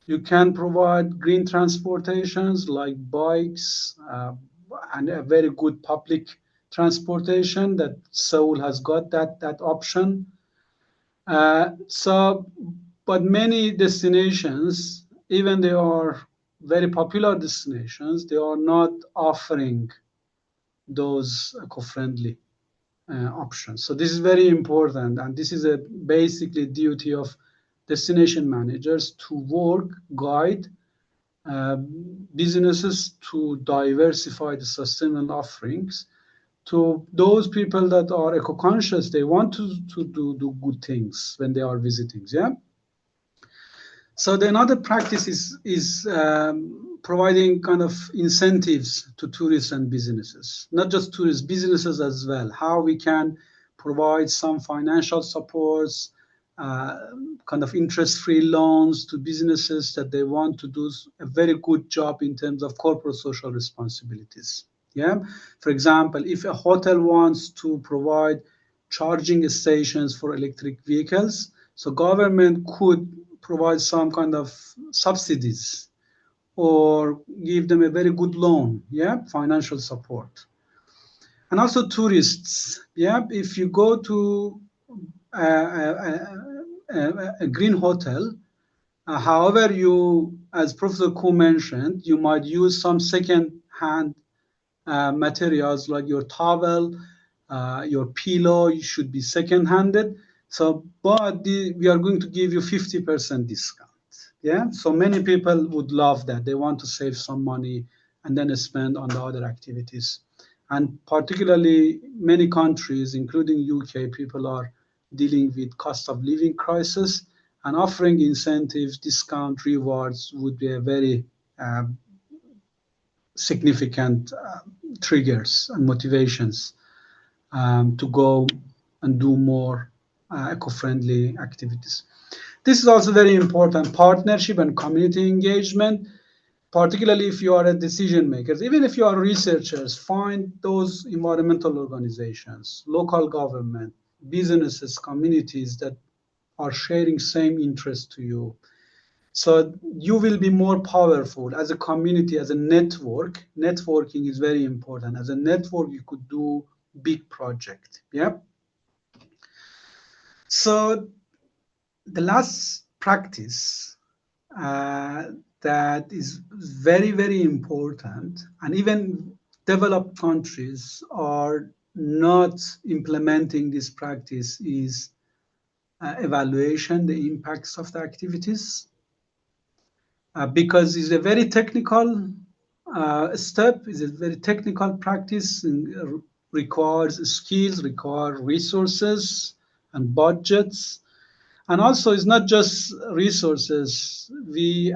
Speaker 1: You can provide green transportations like bikes and a very good public transportation that Seoul has got that option. But many destinations, even they are very popular destinations, they are not offering those eco-friendly options. So this is very important, and this is a basically duty of destination managers to work, guide businesses to diversify the sustainable offerings to those people that are eco-conscious. They want to do good things when they are visiting. Yeah. So the another practice is providing kind of incentives to tourists and businesses, not just tourists, businesses as well. How we can provide some financial supports, uh, kind of interest-free loans to businesses that they want to do a very good job in terms of corporate social responsibilities. Yeah, for example, if a hotel wants to provide charging stations for electric vehicles, so government could provide some kind of subsidies or give them a very good loan, yeah, financial support. And also tourists, yeah, if you go to a green hotel, however, you, as Professor Ku mentioned, you might use some second-hand materials like your towel, your pillow should be second-handed. So, but we are going to give you 50% discount. Yeah. So many people would love that. They want to save some money and then spend on the other activities. And particularly many countries, including UK, people are dealing with cost of living crisis, and offering incentives, discount, rewards would be a very uh, significant triggers and motivations to go and do more eco-friendly activities. This is also very important, partnership and community engagement, particularly if you are a decision makers. Even if you are researchers, find those environmental organizations, local government, businesses, communities that are sharing same interest to you. So you will be more powerful as a community, as a network. Networking is very important. As a network, you could do big project. Yeah. So the last practice uh, that is very, very important, and even developed countries are not implementing this practice, is evaluation, the impacts of the activities. Because it's a very technical step, it's a very technical practice, and requires skills, requires resources and budgets. And also, it's not just resources. We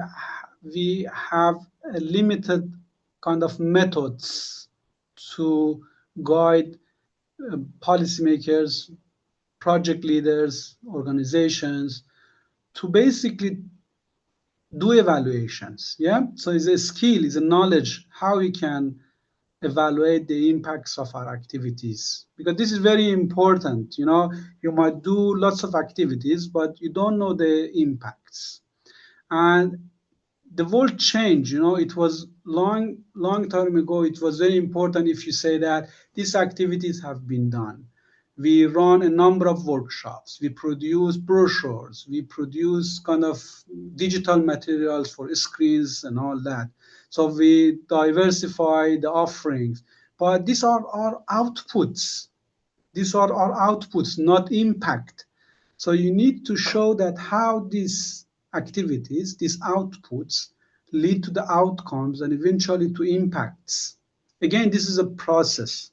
Speaker 1: have a limited kind of methods to guide policymakers, project leaders, organizations to basically do evaluations. Yeah. So it's a skill, it's a knowledge how we can evaluate the impacts of our activities, because this is very important. You might do lots of activities, but you don't know the impacts. And the world changed. It was long time ago, it was very important if you say that these activities have been done. We run a number of workshops, we produce brochures, we produce kind of digital materials for screens and all that. So we diversify the offerings, but these are our outputs. These are our outputs, not impact. So you need to show that how these activities, these outputs, lead to the outcomes and eventually to impacts. Again, this is a process.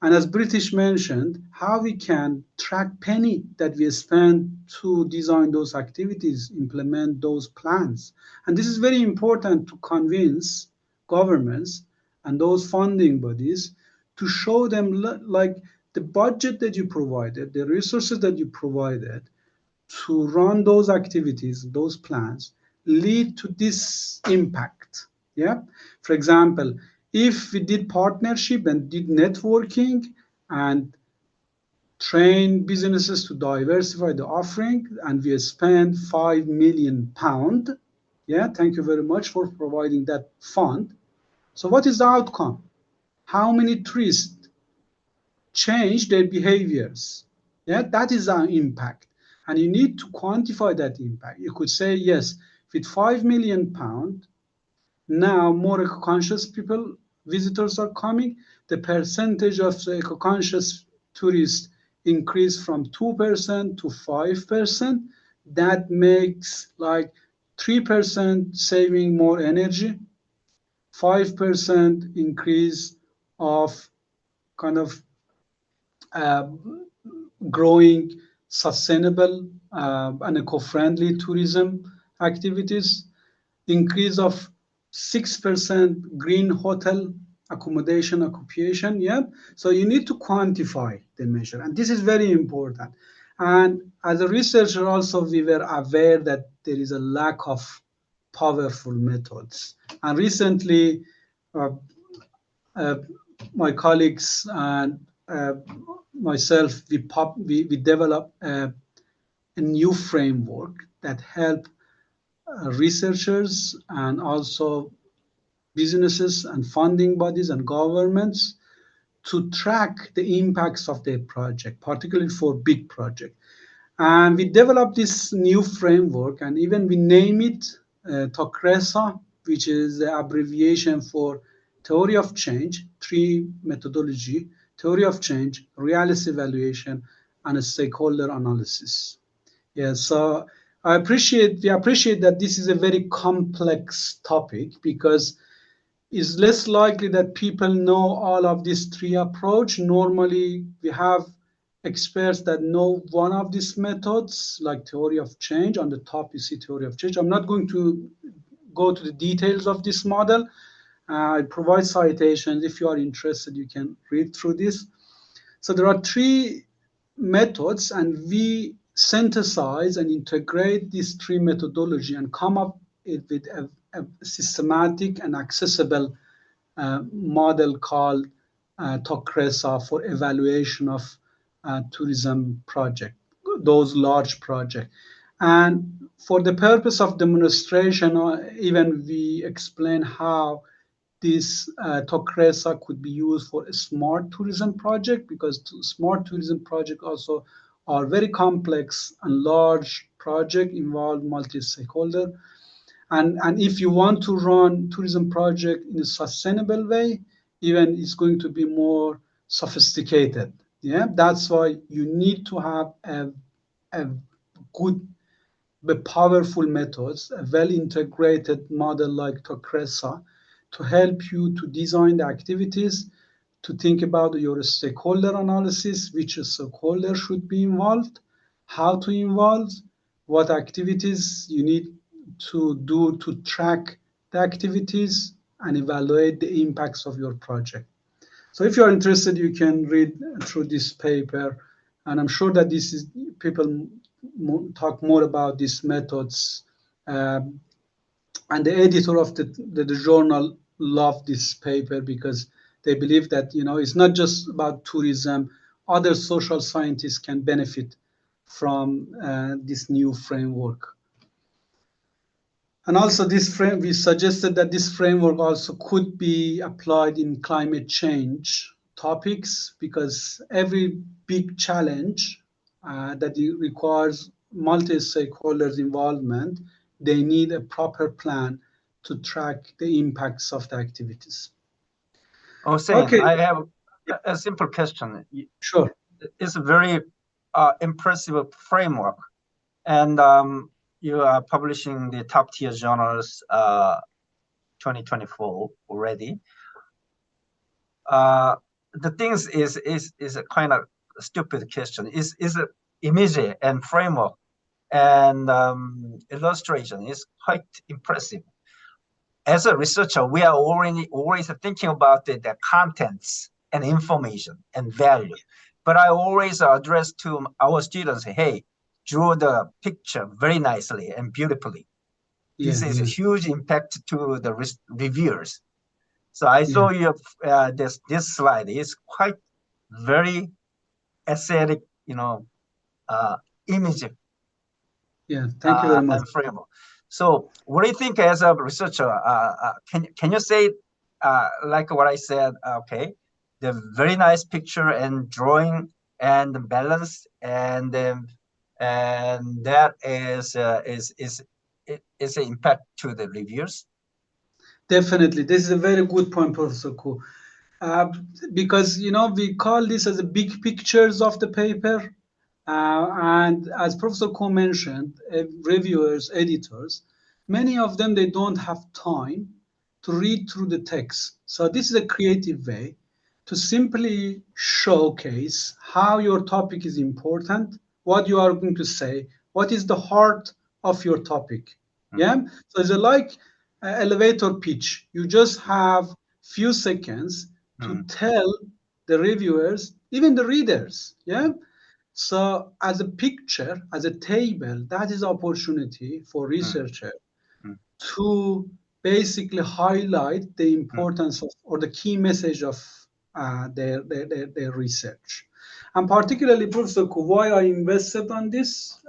Speaker 1: And as British mentioned, how we can track penny that we spend to design those activities, implement those plans. And this is very important to convince governments and those funding bodies to show them like the budget that you provided, the resources that you provided to run those activities, those plans, lead to this impact. Yeah. For example, if we did partnership and did networking and train businesses to diversify the offering, and we spend £5 million. Yeah, thank you very much for providing that fund. So what is the outcome? How many tourists change their behaviors? Yeah, that is our impact. And you need to quantify that impact. You could say, yes, with £5 million, now more eco-conscious people, visitors are coming. The percentage of the eco-conscious tourists increased from 2% to 5%. That makes like 3% saving more energy, 5% increase of kind of uh, growing sustainable and eco-friendly tourism activities, increase of 6% green hotel accommodation occupation. Yeah, so you need to quantify the measure, and this is very important. And as a researcher also, we were aware that there is a lack of powerful methods. And recently uh, uh, my colleagues and myself, we developed a new framework that help researchers and also businesses and funding bodies and governments to track the impacts of their project, particularly for big projects. And we developed this new framework, and even we name it TOCRESA, which is the abbreviation for theory of change, three methodology: theory of change, realist evaluation, and a stakeholder analysis. Yeah, so we appreciate that this is a very complex topic, because it's less likely that people know all of these three approach. Normally, we have experts that know one of these methods, like theory of change. On the top, you see theory of change. I'm not going to go to the details of this model. I provide citations. If you are interested, you can read through this. So there are three methods, and we synthesize and integrate these three methodology and come up with a systematic and accessible model called TOCRESA for evaluation of tourism project, those large projects. And for the purpose of demonstration, even we explain how this TOCRESA could be used for a smart tourism project, because smart tourism projects also are very complex and large project, involve multi-stakeholder. And if you want to run tourism project in a sustainable way, even it's going to be more sophisticated. Yeah, that's why you need to have a good but powerful methods, a well-integrated model like TOCRESA, to help you to design the activities, to think about your stakeholder analysis, which stakeholder should be involved, how to involve, what activities you need to do to track the activities and evaluate the impacts of your project. So if you're interested, you can read through this paper, and I'm sure that this is people talk more about these methods. And the editor of the journal loved this paper, because they believe that it's not just about tourism. Other social scientists can benefit from this new framework. And also we suggested that this framework also could be applied in climate change topics, because every big challenge that requires multi-stakeholders involvement, they need a proper plan to track the impacts of the activities.
Speaker 3: Hossein,
Speaker 1: Okay,
Speaker 3: I have a simple question.
Speaker 1: sure.
Speaker 3: It's a very impressive framework, and you are publishing the top tier journals 2024 already. The things is a kind of stupid question. Is an image and framework and illustration is quite impressive. As a researcher, we are always thinking about the contents and information and value. But I always address to our students, hey, draw the picture very nicely and beautifully. This
Speaker 1: Yeah,
Speaker 3: is a
Speaker 1: yeah,
Speaker 3: huge impact to the reviewers. So I
Speaker 1: yeah,
Speaker 3: saw you this slide is quite very aesthetic, image
Speaker 1: yeah. Thank you very much.
Speaker 3: and framework. So what do you think as a researcher? Can you say like what I said? Okay, the very nice picture and drawing and the balance and that is an impact to the reviewers.
Speaker 1: Definitely, this is a very good point, Professor Ku. Uh, because we call this as the big pictures of the paper, and as Professor Ko mentioned, reviewers, editors, many of them they don't have time to read through the text. So this is a creative way to simply showcase how your topic is important, what you are going to say, what is the heart of your topic. Yeah. So it's like elevator pitch. You just have few seconds to tell the reviewers, even the readers. Yeah. So as a picture, as a table, that is opportunity for researcher to basically highlight the importance of or the key message of their research. And particularly, Professor Ku, why I invested on this,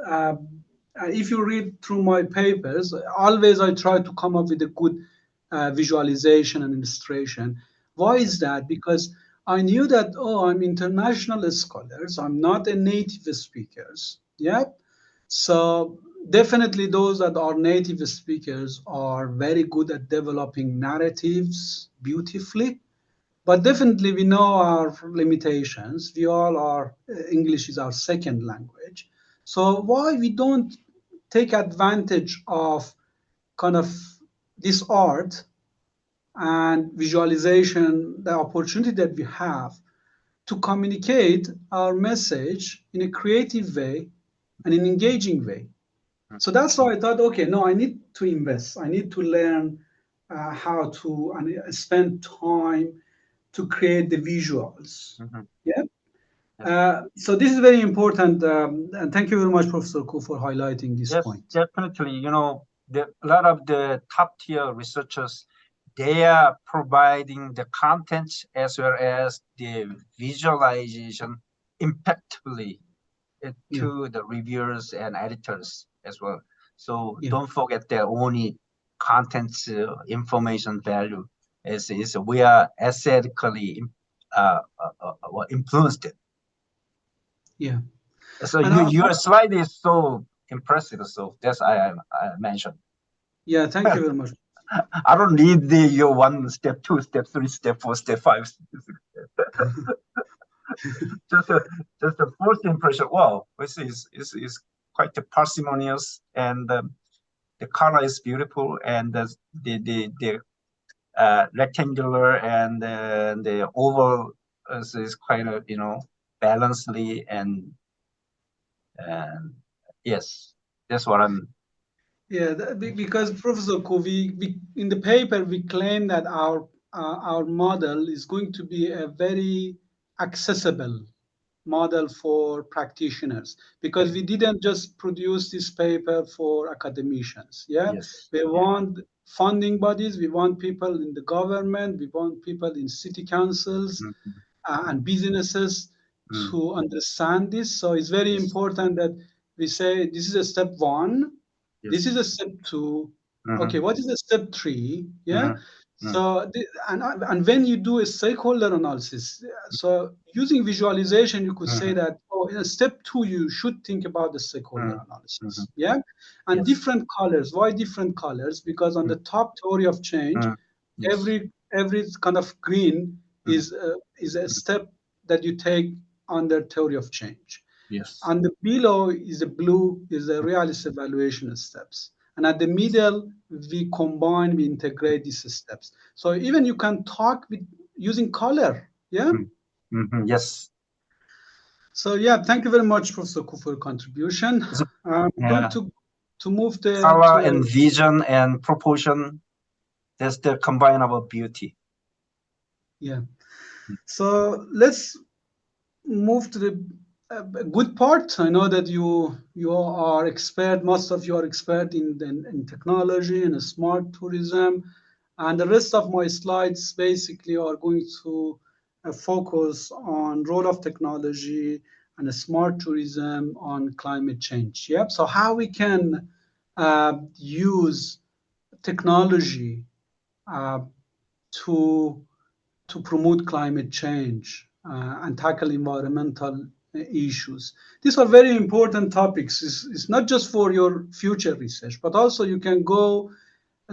Speaker 1: if you read through my papers, always I try to come up with a good visualization and illustration. Why is that? Because I knew that, oh, I'm international scholars, I'm not a native speakers. Yeah. So definitely those that are native speakers are very good at developing narratives beautifully. But definitely we know our limitations. We all are, English is our second language. So why we don't take advantage of kind of this art and visualization, the opportunity that we have to communicate our message in a creative way and an engaging way. So that's why I thought, okay, no, I need to invest. I need to learn how to and spend time to create the visuals. Yeah. So this is very important, and thank you very much, Professor Ku, for highlighting this
Speaker 3: Yes,
Speaker 1: point.
Speaker 3: definitely. A lot of the top tier researchers, they are providing the content as well as the visualization impactfully
Speaker 1: Yeah,
Speaker 3: to the reviewers and editors as well. So
Speaker 1: yeah,
Speaker 3: don't forget the only content information value is we are aesthetically influenced.
Speaker 1: yeah.
Speaker 3: So
Speaker 1: And
Speaker 3: your slide is so impressive. So that's I mentioned.
Speaker 1: yeah, thank you very much.
Speaker 3: I don't need your 1 step, 2 step, 3 step, 4 step, 5 just a just a first impression. Wow, this is quite parsimonious, and the color is beautiful, and the rectangular and the oval is quite balancedly and yes, that's what I'm.
Speaker 1: Yeah, because Professor Ku, we in the paper we claim that our model is going to be a very accessible model for practitioners, because we didn't just produce this paper for academicians. Yeah,
Speaker 3: Yes,
Speaker 1: we
Speaker 3: yeah.
Speaker 1: want funding bodies, we want people in the government, we want people in city councils and businesses
Speaker 3: Mm,
Speaker 1: to understand this. So it's very
Speaker 3: yes,
Speaker 1: important that we say this is a step one, this is
Speaker 3: yes.
Speaker 1: a step two. Okay,
Speaker 3: Mm-hmm,
Speaker 1: what is the step three? Yeah.
Speaker 3: mm-hmm,
Speaker 1: So and when you do a stakeholder analysis, so using visualization, you could say
Speaker 3: mm-hmm,
Speaker 1: that, oh, in step two, you should think about the stakeholder
Speaker 3: mm-hmm.
Speaker 1: analysis. Yeah. And
Speaker 3: Yes.
Speaker 1: different colors. Why different colors? Because on the top theory of change,
Speaker 3: Mm, yes.
Speaker 1: every kind of green
Speaker 3: Mm,
Speaker 1: is a
Speaker 3: mm,
Speaker 1: step that you take under theory of change.
Speaker 3: yes.
Speaker 1: And the below is the blue is the realist evaluation steps. And at the middle, we combine, we integrate these steps. So even you can talk with using color. Yeah.
Speaker 3: Mm, yes.
Speaker 1: So yeah, thank you very much, Professor Ku, for your contribution.
Speaker 3: So,
Speaker 1: I'm going
Speaker 3: yeah.
Speaker 1: to move the
Speaker 3: Color
Speaker 1: to
Speaker 3: and vision and proportion, that's the combinable beauty.
Speaker 1: yeah. So let's move to the good part. I know that you are expert. Most of you are expert in technology and smart tourism, and the rest of my slides basically are going to focus on role of technology and smart tourism on climate change. Yep. So how we can use technology uh, to promote climate change and tackle environmental issues. These are very important topics. It's not just for your future research, but also you can go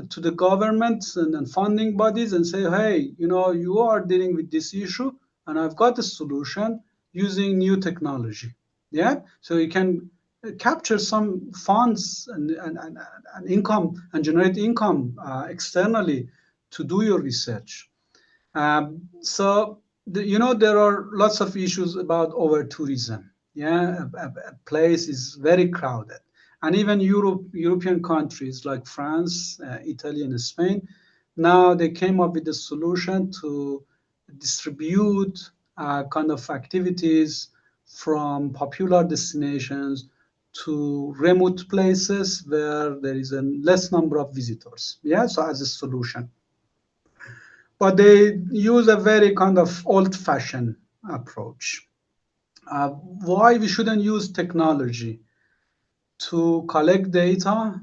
Speaker 1: to the governments and funding bodies and say, hey, you are dealing with this issue, and I've got a solution using new technology. Yeah, so you can capture some funds and income and generate income externally to do your research. So there are lots of issues about over tourism. Yeah, a place is very crowded, and even European countries like France, Italy, and Spain, now they came up with a solution to distribute kind of activities from popular destinations to remote places where there is a less number of visitors. Yeah, so as a solution, but they use a very kind of old-fashioned approach. Why we shouldn't use technology to collect data,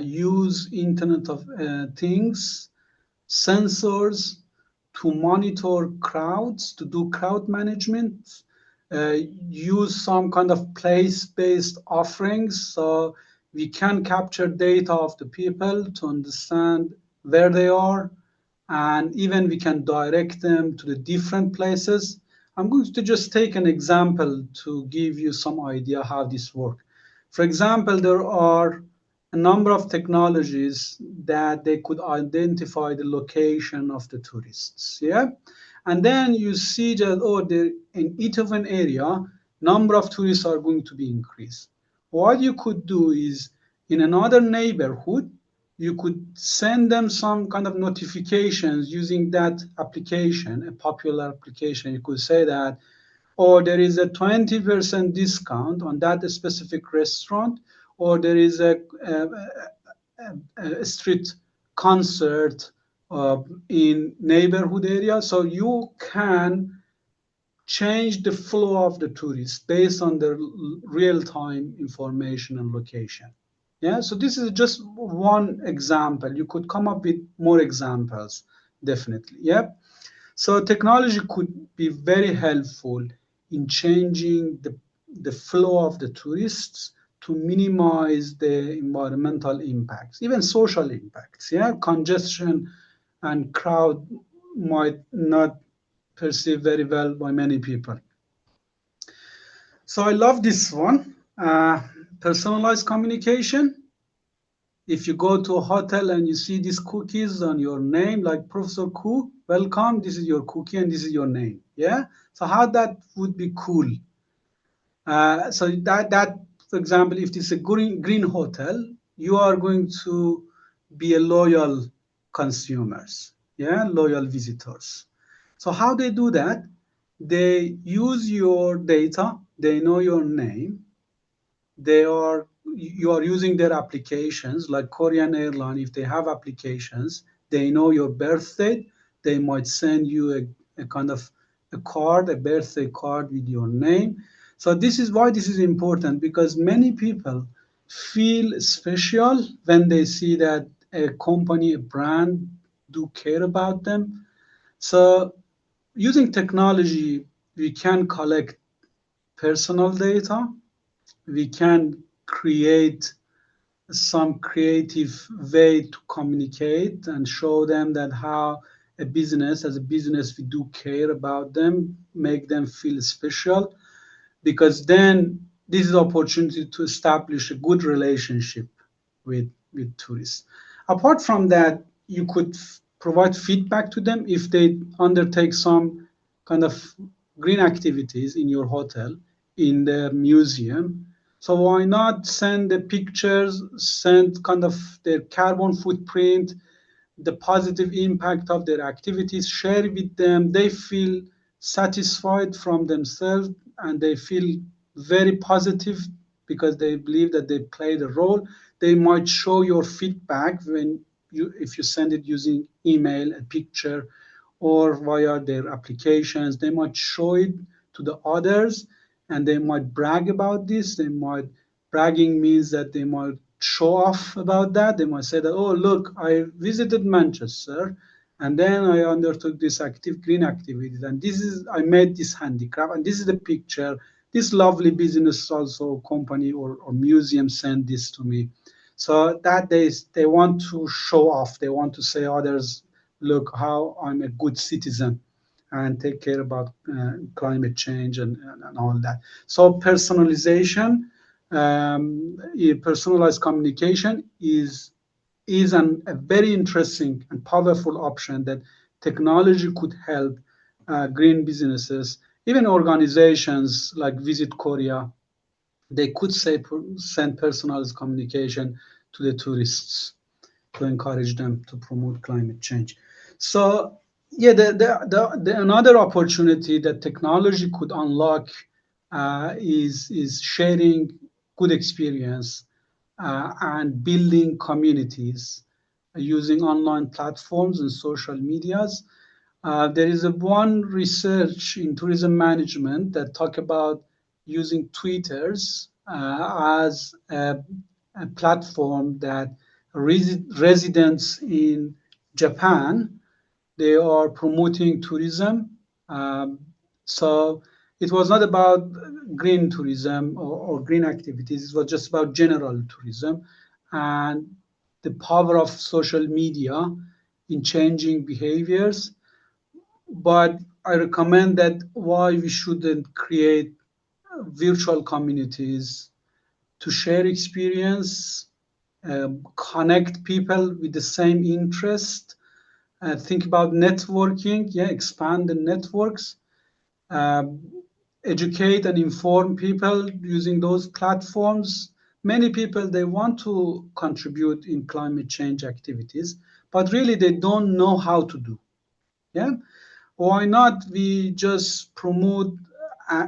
Speaker 1: use Internet of Things, sensors to monitor crowds, to do crowd management, use some kind of place-based offerings so we can capture data of the people to understand where they are, and even we can direct them to the different places. I'm going to just take an example to give you some idea how this works. For example, there are a number of technologies that they could identify the location of the tourists. Yeah, and then you see that in each of an area, number of tourists are going to be increased. What you could do is in another neighborhood, you could send them some kind of notifications using that application, a popular application. You could say that, or there is a 20% discount on that specific restaurant, or there is a street concert in neighborhood area. So you can change the flow of the tourists based on their real-time information and location. Yeah, so this is just one example. You could come up with more examples, definitely. Yeah. So technology could be very helpful in changing the flow of the tourists to minimize the environmental impacts, even social impacts. Yeah, congestion and crowd might not perceive very well by many people. So I love this one. Personalized communication. If you go to a hotel and you see these cookies on your name, like Professor Ku, welcome, this is your cookie and this is your name. Yeah. So how that would be cool. So that for example, if this is a green hotel, you are going to be a loyal consumers. Yeah, loyal visitors. So how they do that? They use your data. They know your name. You are using their applications like Korean airline. If they have applications, they know your birth date. They might send you a kind of a card, a birthday card with your name. So this is why this is important, because many people feel special when they see that a company, a brand do care about them. So using technology, we can collect personal data. We can create some creative way to communicate and show them that how as a business, we do care about them, make them feel special, because then this is opportunity to establish a good relationship with tourists. Apart from that, you could provide feedback to them if they undertake some kind of green activities in your hotel, in the museum. So why not send the pictures, send kind of their carbon footprint, the positive impact of their activities, share with them. They feel satisfied from themselves and they feel very positive because they believe that they played a role. They might show your feedback when if you send it using email, a picture, or via their applications. They might show it to the others and they might brag about this. They might, bragging means that they might show off about that. They might say that, oh, look, I visited Manchester and then I undertook this active green activities. And this is, I made this handicraft and this is the picture. This lovely business also company or museum sent this to me. So that they want to show off. They want to say others, look how I'm a good citizen and take care about climate change and all that. So personalization, personalized communication is a very interesting and powerful option that technology could help green businesses, even organizations like Visit Korea. They could say send personalized communication to the tourists to encourage them to promote climate change. So yeah, the another opportunity that technology could unlock is sharing good experience and building communities using online platforms and social medias. There is a one research in tourism management that talk about using Twitters as a platform that residents in Japan, they are promoting tourism. Um, so it was not about green tourism or green activities. It was just about general tourism and the power of social media in changing behaviors. But I recommend that why we shouldn't create virtual communities to share experience, connect people with the same interest, think about networking, yeah, expand the networks, um, educate and inform people using those platforms. Many people, they want to contribute in climate change activities, but really they don't know how to do. Yeah, why not we just promote,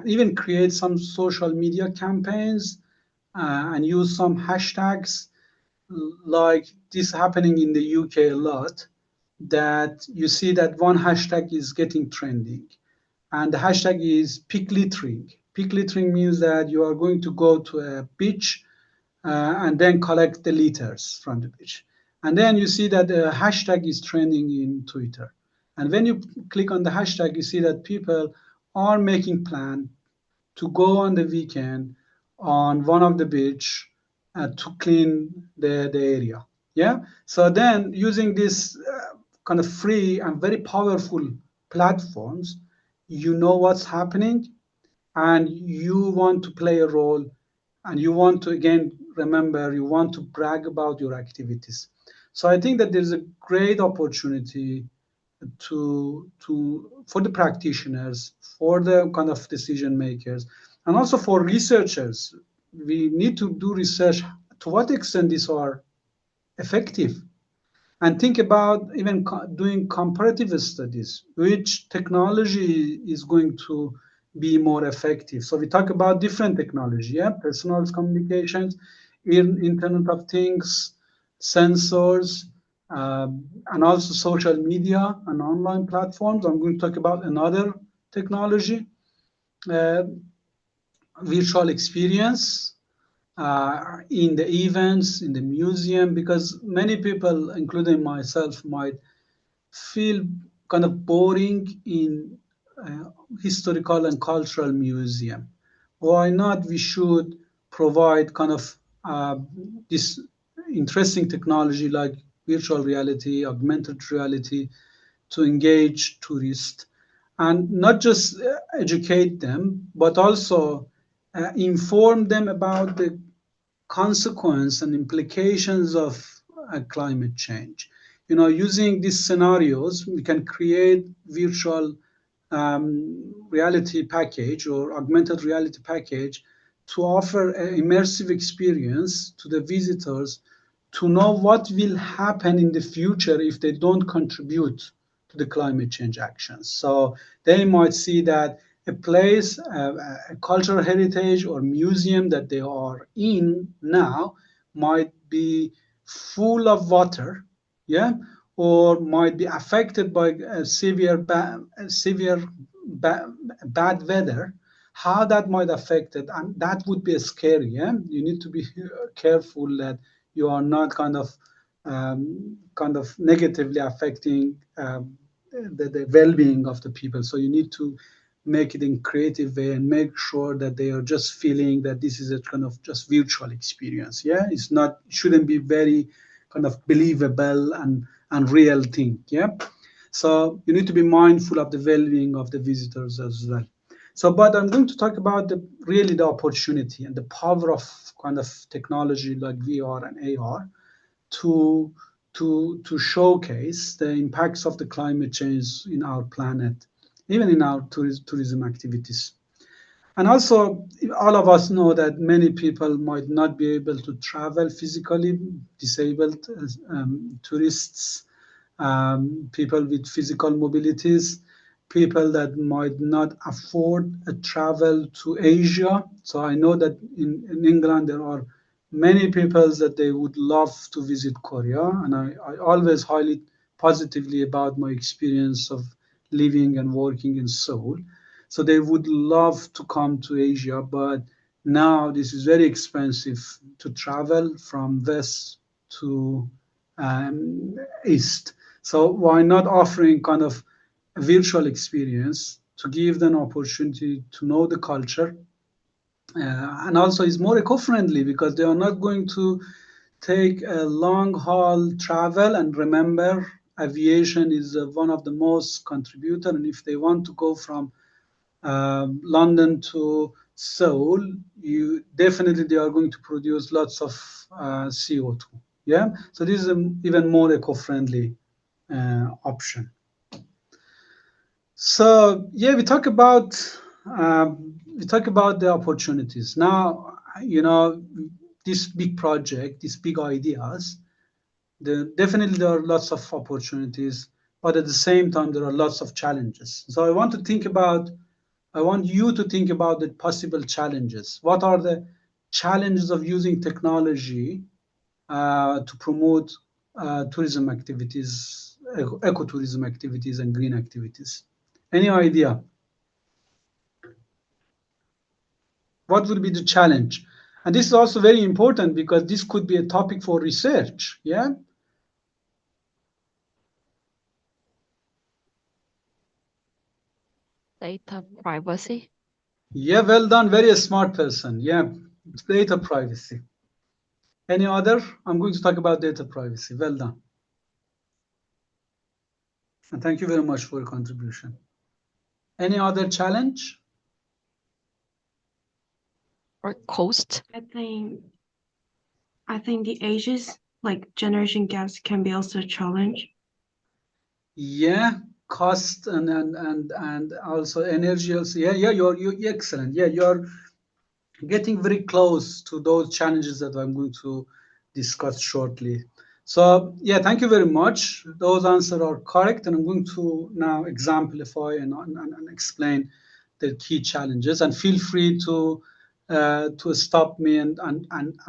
Speaker 1: even create some social media campaigns and use some hashtags like this happening in the UK a lot, that you see that one hashtag is getting trending and the hashtag is peak littering. Peak littering means that you are going to go to a beach and then collect the litters from the beach. And then you see that the hashtag is trending in Twitter. And when you click on the hashtag, you see that people are making plans to go on the weekend on one of the beach to clean the area. Yeah. So then using this kind of free and very powerful platforms, you know what's happening and you want to play a role and you want to, again, remember, you want to brag about your activities. So I think that there's a great opportunity to for the practitioners, for the kind of decision makers, and also for researchers. We need to do research to what extent these are effective and think about even doing comparative studies, which technology is going to be more effective. So we talk about different technology, yeah, personal communications, Internet of Things, sensors, and also social media and online platforms. I'm going to talk about another technology, uh, virtual experience in the events, in the museum, because many people, including myself, might feel kind of boring in historical and cultural museum. Why not? We should provide kind of this interesting technology like virtual reality, augmented reality to engage tourists and not just educate them, but also inform them about the consequence and implications of climate change. You know, using these scenarios, we can create virtual reality package or augmented reality package to offer an immersive experience to the visitors to know what will happen in the future if they don't contribute to the climate change actions. So they might see that a place, a cultural heritage or museum that they are in now might be full of water, yeah, or might be affected by bad weather. How that might affect it, and that would be scary. Yeah, you need to be careful that you are not kind of negatively affecting the well-being of the people. So you need to make it in creative way and make sure that they are just feeling that this is a kind of just virtual experience. Yeah, it's not, shouldn't be very kind of believable and real thing. Yeah, so you need to be mindful of the well-being of the visitors as well. So, but I'm going to talk about really the opportunity and the power of kind of technology like VR and AR to to showcase the impacts of the climate change in our planet, even in our tourism activities. And also, all of us know that many people might not be able to travel physically, disabled tourists, people with physical mobilities, people that might not afford a travel to Asia. So I know that in England there are many people that they would love to visit Korea, and I always highly positively about my experience of living and working in Seoul. So they would love to come to Asia, but now this is very expensive to travel from west to east. So why not offering kind of a virtual experience to give them opportunity to know the culture, and also it's more eco-friendly because they are not going to take a long haul travel. And remember, aviation is one of the most contributor, and if they want to go from London to Seoul, you definitely they are going to produce lots of CO2. Yeah, so this is an even more eco-friendly option. So yeah, we talk about the opportunities. Now, this big project, these big ideas. Definitely there are lots of opportunities, but at the same time there are lots of challenges. So I want you to think about the possible challenges. What are the challenges of using technology to promote tourism activities, ecotourism activities, and green activities? Any idea? What would be the challenge? And this is also very important because this could be a topic for research. Yeah.
Speaker 4: Data privacy.
Speaker 1: Yeah, well done. Very smart person. Yeah, data privacy. Any other? I'm going to talk about data privacy. Well done. And thank you very much for your contribution. Any other challenge?
Speaker 4: Or cost.
Speaker 5: I think the ages, like generation gaps, can be also a challenge.
Speaker 1: Yeah, cost and also energy. Also, yeah, you're excellent. Yeah, you're getting very close to those challenges that I'm going to discuss shortly. So yeah, thank you very much. Those answers are correct, and I'm going to now exemplify and explain the key challenges. And feel free to stop me and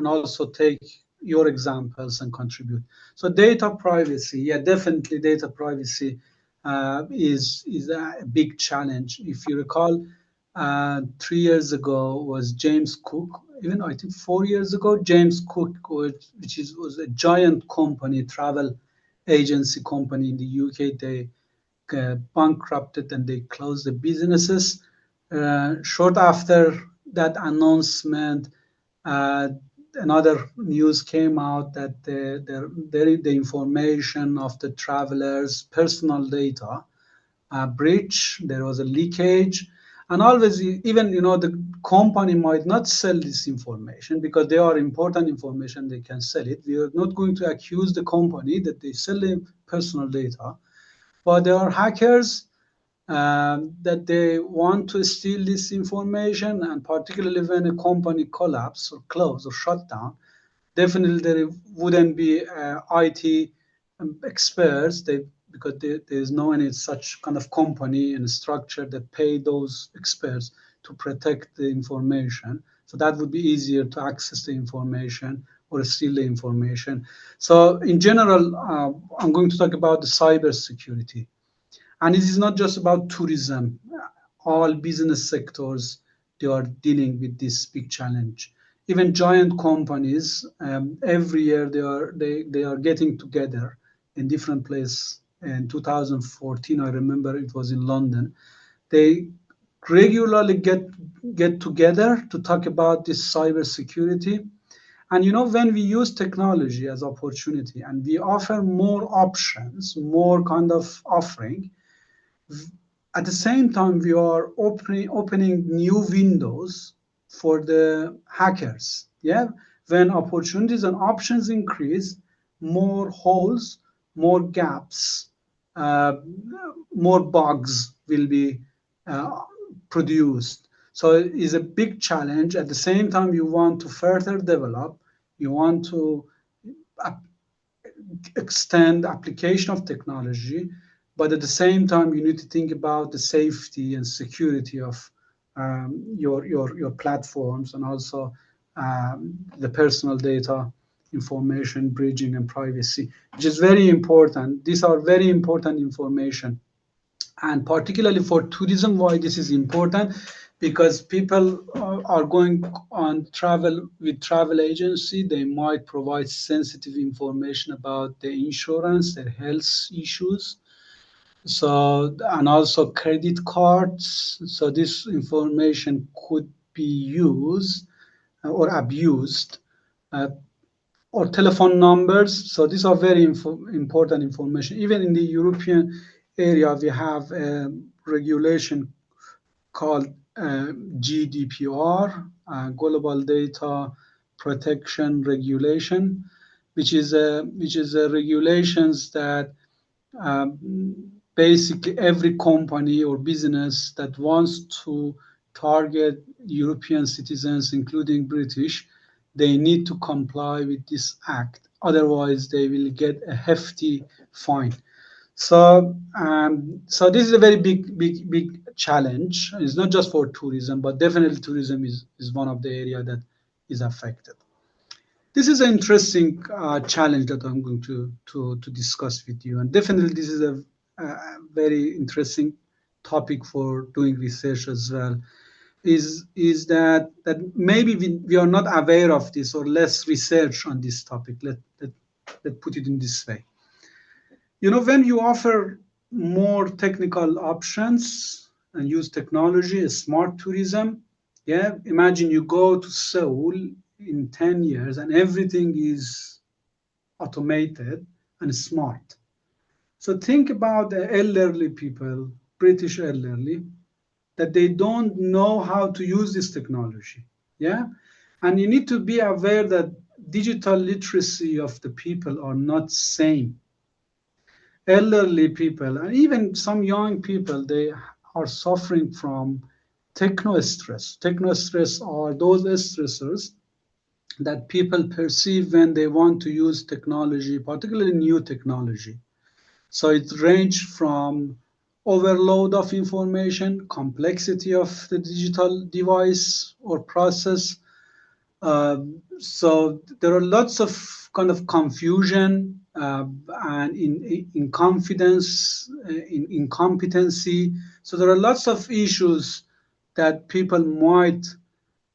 Speaker 1: also take your examples and contribute. So data privacy, yeah, definitely data privacy is a big challenge. If you recall, 3 years ago was James Cook. Even I think 4 years ago, James Cook, was a giant company, travel agency company in the UK. They bankrupted and they closed the businesses. Short after that announcement, uh, another news came out that the information of the travelers' personal data breach, there was a leakage, and always, even the company might not sell this information because they are important information, they can sell it. We are not going to accuse the company that they sell the personal data, but there are hackers that they want to steal this information, and particularly when a company collapse or close or shut down, definitely there wouldn't be IT experts, because there is no any such kind of company and structure that pay those experts to protect the information. So that would be easier to access the information or steal the information. So in general, I'm going to talk about the cyber security. And it is not just about tourism. All business sectors, they are dealing with this big challenge. Even giant companies, every year they are getting together in different places. In 2014, I remember it was in London. They regularly get together to talk about this cyber security. And when we use technology as opportunity and we offer more options, more kind of offering, at the same time we are opening new windows for the hackers. Yeah, when opportunities and options increase, more holes, more gaps, uh, more bugs will be uh, produced. So it is a big challenge. At the same time, you want to further develop, you want to extend application of technology, but at the same time, you need to think about the safety and security of your platforms, and also the personal data information bridging and privacy, which is very important. These are very important information, and particularly for tourism, why this is important, because people are going on travel with travel agency. They might provide sensitive information about their insurance, their health issues, so, and also credit cards. So this information could be used or abused, uh, or telephone numbers. So these are very important information. Even in the European area, we have a regulation called GDPR, Global Data Protection Regulation, which is a regulations that basically every company or business that wants to target European citizens, including British, they need to comply with this act. Otherwise, they will get a hefty fine. So this is a very big challenge. It's not just for tourism, but definitely tourism is one of the area that is affected. This is an interesting challenge that I'm going to discuss with you, and definitely this is a very interesting topic for doing research as well. Is that maybe we are not aware of this, or less research on this topic. Let put it in this way. When you offer more technical options and use technology, smart tourism, yeah, imagine you go to Seoul in 10 years and everything is automated and smart. So think about the elderly people, British elderly, that they don't know how to use this technology. Yeah. And you need to be aware that digital literacy of the people are not same. Elderly people and even some young people, they are suffering from techno stress. Techno stress are those stressors that people perceive when they want to use technology, particularly new technology. So it ranges from overload of information, complexity of the digital device or process. So there are lots of kind of confusion, and in confidence, in incompetency. So there are lots of issues that people might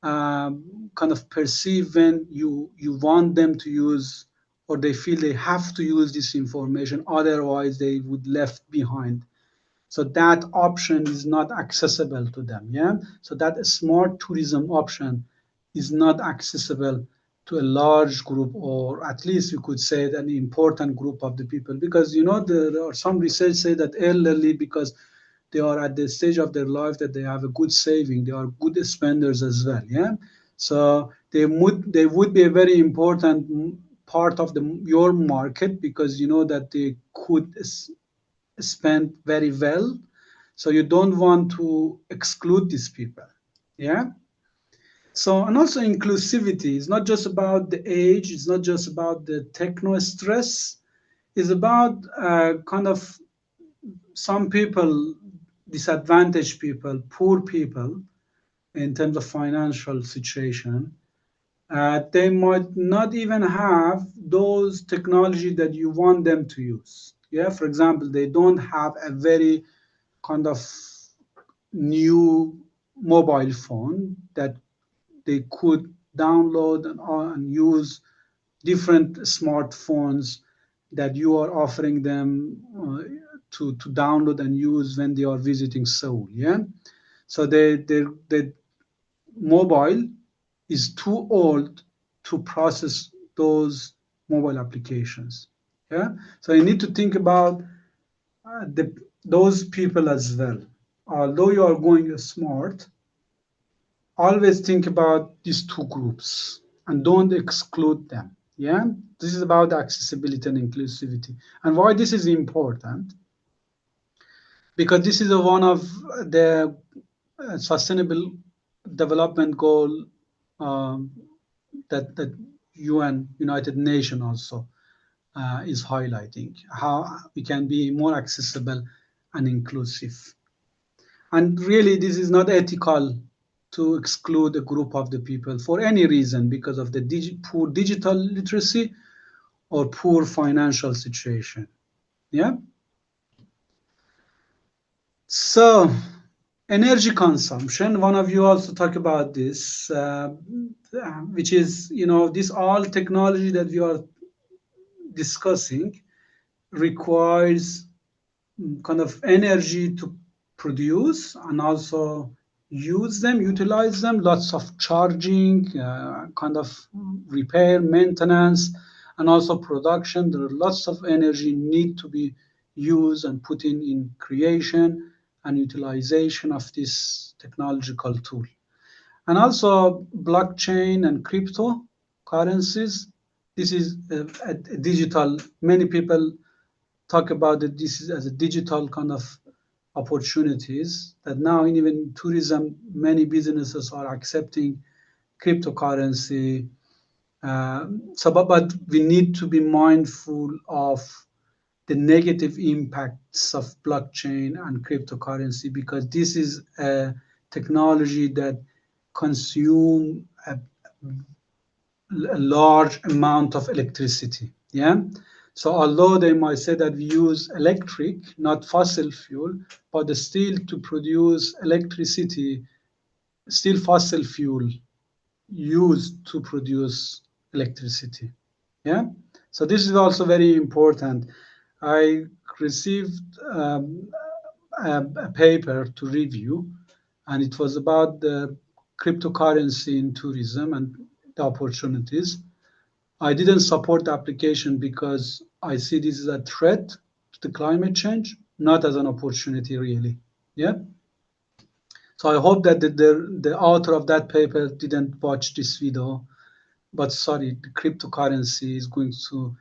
Speaker 1: kind of perceive when you want them to use, or they feel they have to use this information, otherwise they would left behind. So that option is not accessible to them. Yeah, so that smart tourism option is not accessible to a large group, or at least you could say that an important group of the people, because there are some research say that elderly, because they are at the stage of their life that they have a good saving, they are good spenders as well. Yeah, so they would be a very important part of your market, because that they could spend very well. So you don't want to exclude these people. Yeah. So, and also inclusivity is not just about the age, it's not just about the techno stress. is about kind of some people, disadvantaged people, poor people, in terms of financial situation. They might not even have those technology that you want them to use. Yeah, for example, they don't have a very kind of new mobile phone that they could download and use different smartphones that you are offering them to download and use when they are visiting Seoul. Yeah, so the mobile is too old to process those mobile applications. Yeah, so you need to think about those people as well. Although you are going smart, always think about these two groups and don't exclude them. Yeah, this is about accessibility and inclusivity. And why this is important, because this is one of the sustainable development goal um, that UN, United Nations also is highlighting, how we can be more accessible and inclusive. And really, this is not ethical to exclude a group of the people for any reason because of the poor digital literacy or poor financial situation. Yeah. So, energy consumption. One of you also talk about this, which is, this all technology that we are discussing requires kind of energy to produce and also use them, utilize them, lots of charging, kind of repair, maintenance, and also production. There are lots of energy need to be used and put in creation and utilization of this technological tool. And also blockchain and cryptocurrencies. This is a digital, many people talk about it, this is as a digital kind of opportunities that now in even tourism, many businesses are accepting cryptocurrency. But we need to be mindful of the negative impacts of blockchain and cryptocurrency because this is a technology that consume a large amount of electricity. Yeah. So although they might say that we use electric, not fossil fuel, but still to produce electricity, still fossil fuel used to produce electricity. Yeah. So this is also very important. I received a paper to review, and it was about the cryptocurrency in tourism and the opportunities. I didn't support the application because I see this as a threat to the climate change, not as an opportunity, really. Yeah. So I hope that the author of that paper didn't watch this video. But sorry, the cryptocurrency is going to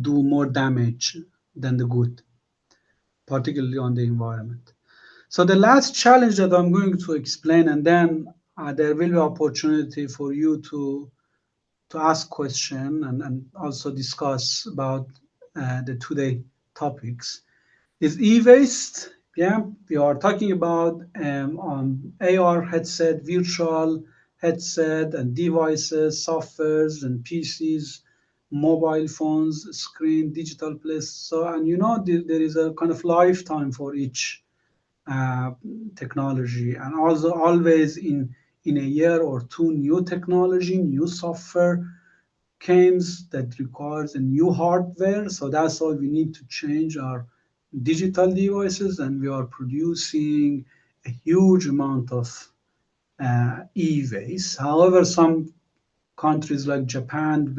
Speaker 1: do more damage than the good, particularly on the environment. So the last challenge that I'm going to explain, and then there will be opportunity for you to ask question and also discuss about the today topics, is e-waste. Yeah, we are talking about on AR headset, virtual headset and devices, softwares and PCs, mobile phones, screen, digital place. So, and there is a kind of lifetime for each uh, technology, and also always in a year or two, new technology, new software comes that requires a new hardware. So that's why we need to change our digital devices, and we are producing a huge amount of e-waste. However, some countries like Japan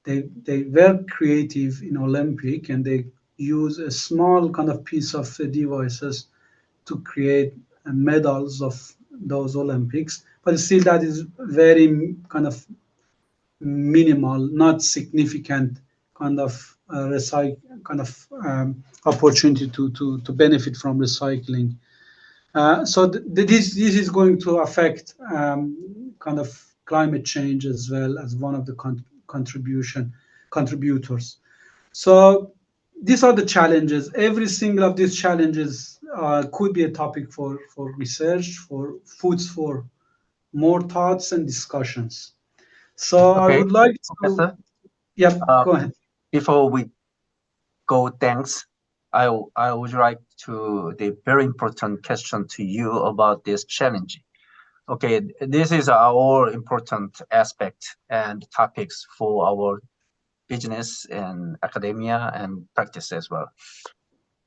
Speaker 1: they were creative in Olympic, and they use a small kind of piece of the devices to create medals of those Olympics. But still, that is very kind of minimal, not significant kind of opportunity to benefit from recycling. So this is going to affect kind of climate change as well as one of the contributors. So these are the challenges. Every single of these challenges could be a topic for research, for foods for more thoughts and discussions. So I
Speaker 3: Okay,
Speaker 1: would like to,
Speaker 3: Professor.
Speaker 1: yeah,
Speaker 3: Uh,
Speaker 1: go ahead.
Speaker 3: Before we go, thanks. I would like to the very important question to you about this challenge. Okay, this is our important aspect and topics for our business and academia and practice as well.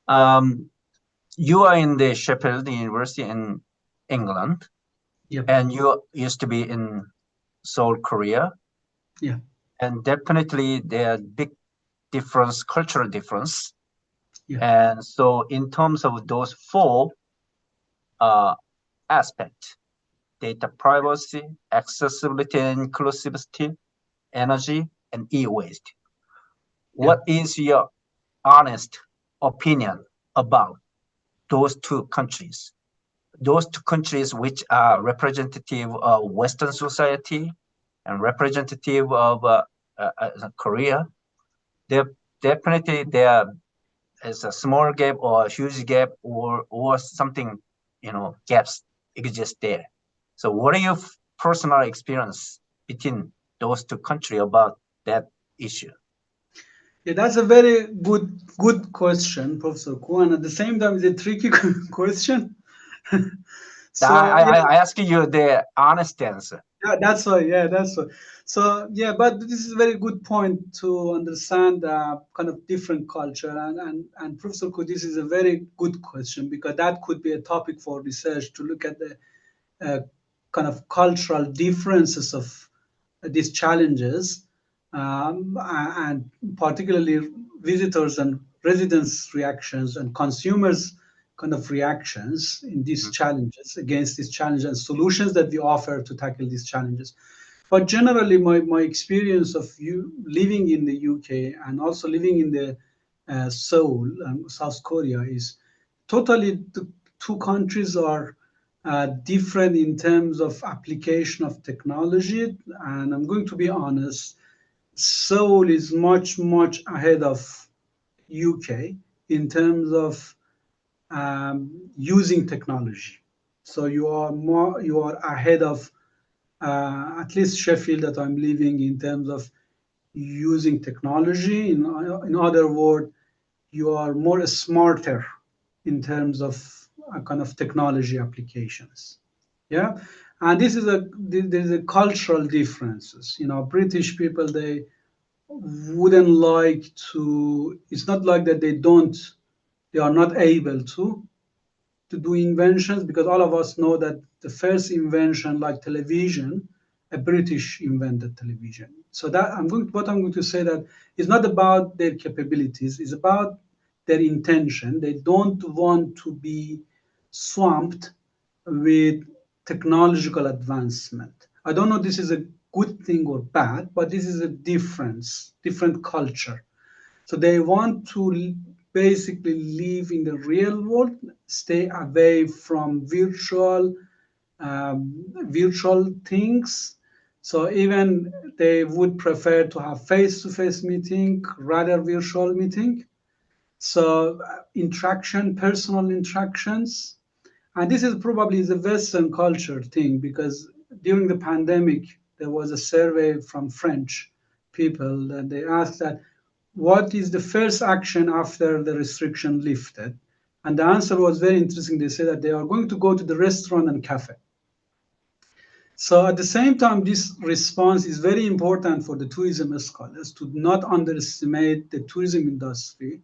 Speaker 3: Um, you are in the Sheffield University in England,
Speaker 1: Yeah,
Speaker 3: and you used to be in Seoul, Korea,
Speaker 1: yeah,
Speaker 3: and definitely there are big difference, cultural difference.
Speaker 1: yeah,
Speaker 3: And so in terms of those four uh, aspects, data privacy, accessibility and inclusivity, energy, and e-waste,
Speaker 1: yeah.
Speaker 3: what is your honest opinion about those two countries? Those two countries which are representative of Western society and representative of Korea, they're definitely there is a small gap or a huge gap or something, gaps exist there. So what are your personal experience between those two countries about that issue?
Speaker 1: Yeah, that's a very good question, Professor Ku, and at the same time, it's a tricky question. So
Speaker 3: I,
Speaker 1: yeah,
Speaker 3: I, I ask you the honest answer.
Speaker 1: yeah, that's why. Yeah, that's why. So yeah, but this is a very good point to understand kind of different culture, and Professor Ku, this is a very good question because that could be a topic for research to look at the uh, kind of cultural differences of these challenges, and particularly visitors and residents' reactions and consumers' kind of reactions in these
Speaker 3: Mhm.
Speaker 1: challenges against these challenges and solutions that we offer to tackle these challenges. But generally, my experience of you living in the UK and also living in the Seoul, South Korea, is totally the two countries are different in terms of application of technology. And I'm going to be honest, Seoul is much ahead of UK in terms of using technology. So you are ahead of at least Sheffield that I'm living in terms of using technology. In other words, you are more smarter in terms of kind of technology applications. Yeah, and this is there's a cultural differences. British people, they wouldn't like to. It's not like that they are not able to do inventions, because all of us know that the first invention, like television, a British invented television. So that what I'm going to say that is not about their capabilities, it's about their intention. They don't want to be swamped with technological advancement. I don't know this is a good thing or bad, but this is a different culture. So they want to basically live in the real world, stay away from virtual things. So even they would prefer to have face-to-face meeting rather virtual meeting. So interaction, personal interactions, and this is probably the Western culture thing, because during the pandemic there was a survey from French people that they asked that what is the first action after the restriction lifted, and the answer was very interesting. They said that they are going to go to the restaurant and cafe. So at the same time, this response is very important for the tourism scholars to not underestimate the tourism industry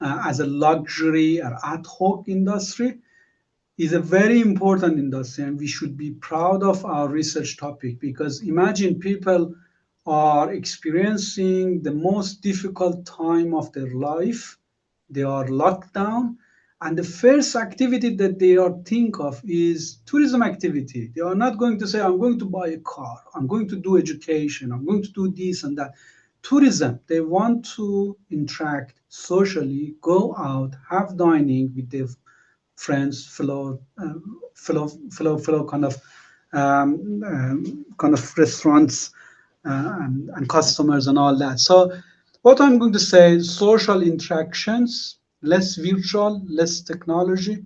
Speaker 1: as a luxury or ad hoc industry. Is a very important industry, and we should be proud of our research topic, because imagine people are experiencing the most difficult time of their life. They are locked down, and the first activity that they are think of is tourism activity. They are not going to say, I'm going to buy a car, I'm going to do education, I'm going to do this and that. Tourism, they want to interact socially, go out, have dining with their friends, fellow kind of restaurants and customers and all that. So what I'm going to say, social interactions, less virtual, less technology,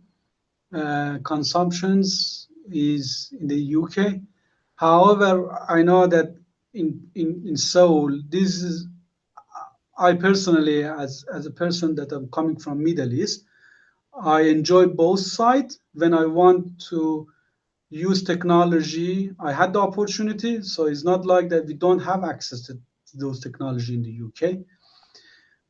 Speaker 1: consumptions is in the UK. However, I know that in Seoul, this is, I personally, as a person that I'm coming from Middle East, I enjoy both sides. When I want to use technology, I had the opportunity. So it's not like that we don't have access to those technology in the UK.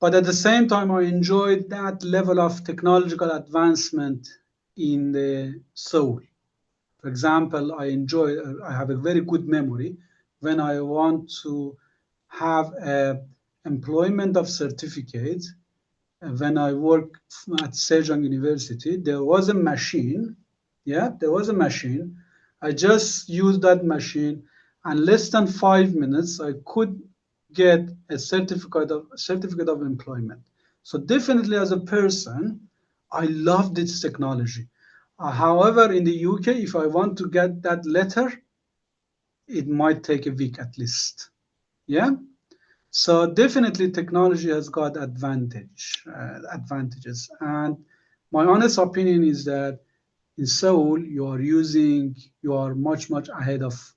Speaker 1: But at the same time, I enjoyed that level of technological advancement in the Seoul. For example, I have a very good memory when I want to have a employment of certificate. When I worked at Sejong University, there was a machine. Yeah, there was a machine. I just used that machine, and less than 5 minutes, I could get a certificate of employment. So definitely, as a person, I love this technology. However, in the UK, if I want to get that letter, it might take a week at least. Yeah. So definitely, technology has got advantages. And my honest opinion is that in Seoul, you are much ahead of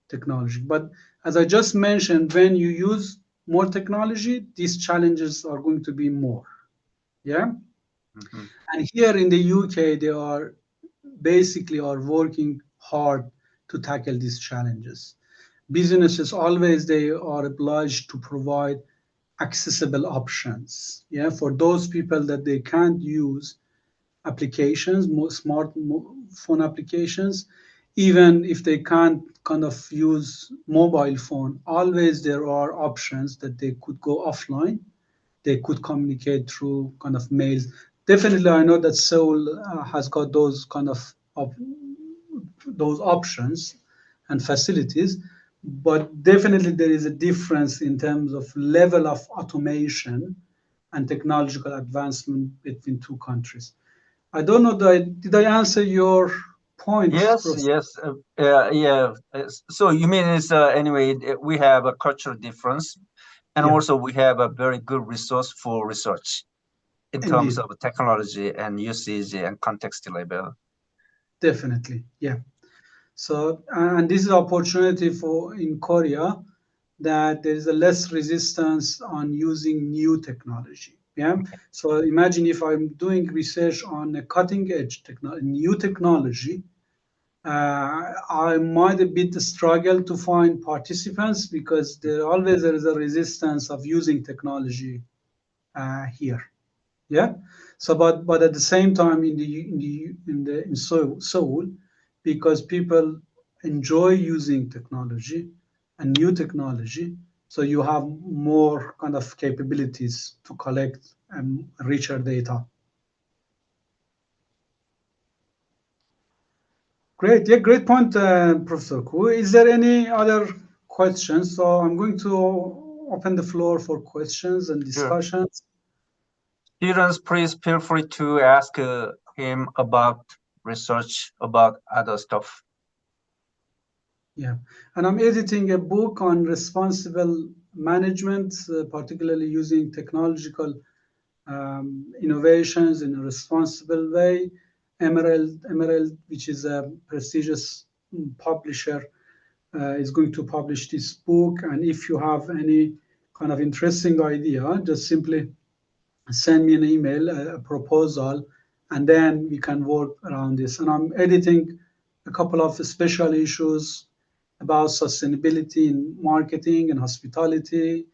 Speaker 1: technology. But as I just mentioned, when you use more technology, these challenges are going to be more. Yeah.
Speaker 3: Mm-hmm.
Speaker 1: And here in the UK, they are basically are working hard to tackle these challenges. Businesses always they are obliged to provide accessible options, yeah, for those people that they can't use applications, more phone applications, even if they can't kind of use mobile phone, always there are options that they could go offline, they could communicate through kind of mails. Definitely, I know that Seoul has got those options and facilities, but definitely there is a difference in terms of level of automation and technological advancement between two countries. I don't know, did I answer your point,
Speaker 3: Yes,
Speaker 1: Professor?
Speaker 3: yes, yeah. So you mean it's anyway, we have a cultural difference, and
Speaker 1: Yeah,
Speaker 3: also we have a very good resource for research in terms
Speaker 1: indeed,
Speaker 3: of technology and usage and context level.
Speaker 1: definitely, yeah. So, and this is opportunity for in Korea that there is a less resistance on using new technology. Yeah. So imagine if I'm doing research on a cutting edge new technology, I might a bit struggle to find participants because there is a resistance of using technology here. Yeah. So, but at the same time, in Seoul, because people enjoy using technology and new technology, so you have more kind of capabilities to collect richer data. Great. Yeah, great point, Professor Ku. Is there any other questions? So I'm going to open the floor for questions and
Speaker 3: Sure.
Speaker 1: discussions.
Speaker 3: Students, please feel free to ask him about research about other stuff.
Speaker 1: Yeah, and I'm editing a book on responsible management, particularly using technological innovations in a responsible way. Emerald, which is a prestigious publisher, is going to publish this book. And if you have any kind of interesting idea, just simply send me an email, a proposal, and then we can work around this. And I'm editing a couple of special issues about sustainability in marketing and hospitality,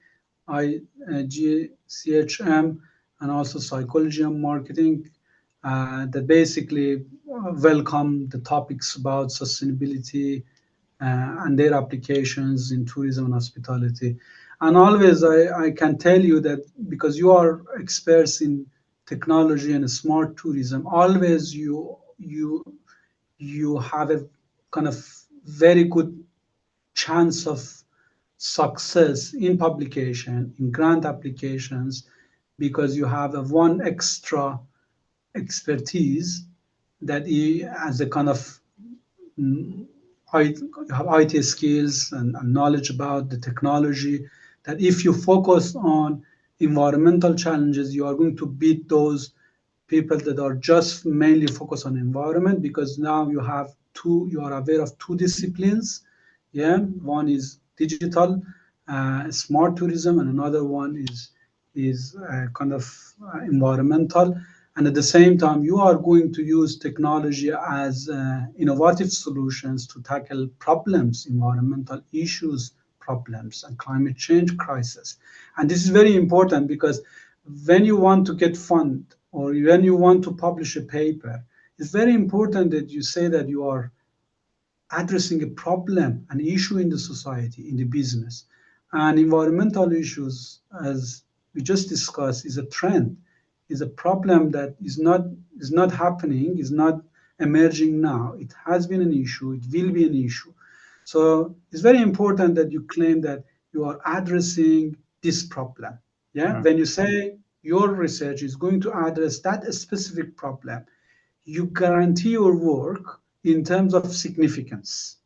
Speaker 1: GCHM, and also psychology and marketing that basically welcome the topics about sustainability and their applications in tourism and hospitality. And always, I can tell you that because you are experts in technology and smart tourism, always you have a kind of very good chance of success in publication, in grant applications, because you have a one extra expertise that as a kind of have IT skills and knowledge about the technology, that if you focus on environmental challenges, you are going to beat those people that are just mainly focused on environment, because now you are aware of two disciplines. Yeah, one is digital, smart tourism, and another one is kind of environmental. And at the same time, you are going to use technology as innovative solutions to tackle problems, environmental issues, problems, and climate change crisis. And this is very important, because when you want to get fund or when you want to publish a paper, it's very important that you say that you are addressing a problem, an issue in the society, in the business. And environmental issues, as we just discussed, is a trend, is a problem that is not happening, is not emerging now. It has been an issue, it will be an issue. So it's very important that you claim that you are addressing this problem. Yeah. When you say your research is going to address that specific problem, you guarantee your work in terms of significance.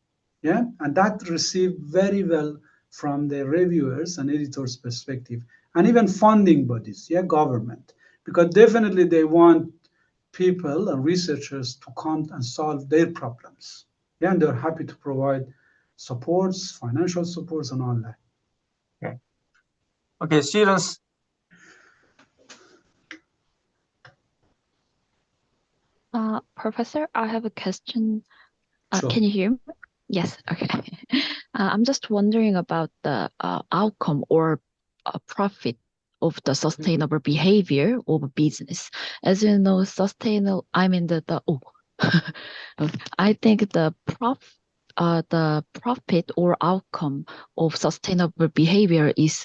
Speaker 1: Yeah, and that received very well from the reviewers and editors perspective, and even funding bodies, yeah, government, because definitely they want people and researchers to come and solve their problems. Yeah, and they're happy to provide supports, financial supports, and all that.
Speaker 3: Okay. Okay, students.
Speaker 4: Professor, I have a question.
Speaker 1: Sure.
Speaker 4: Can you hear me? Yes. Okay. I'm just wondering about the outcome or profit of the sustainable behavior of a business. As you know, sustainable, I mean I think the profit or outcome of sustainable behavior is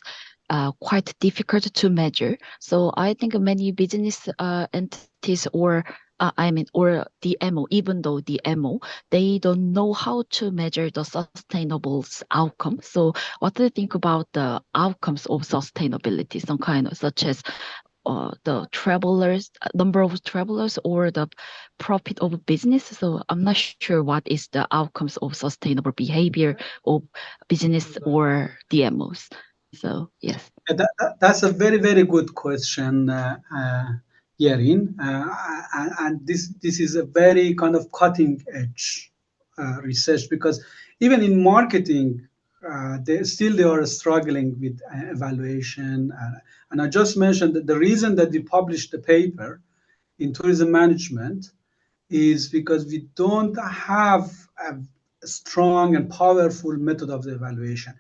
Speaker 4: quite difficult to measure. So I think many business entities or the MO, even though the MO, they don't know how to measure the sustainable outcome. So what do you think about the outcomes of sustainability, some kind of such as the number of travelers or the profit of business? So I'm not sure what is the outcomes of sustainable behavior of business or DMOs. So yes.
Speaker 1: That's a very, very good question, Yerin. And this is a very kind of cutting edge research, because even in marketing, they are struggling with evaluation. And I just mentioned that the reason that we published the paper in tourism management is because we don't have a strong and powerful method of the evaluation.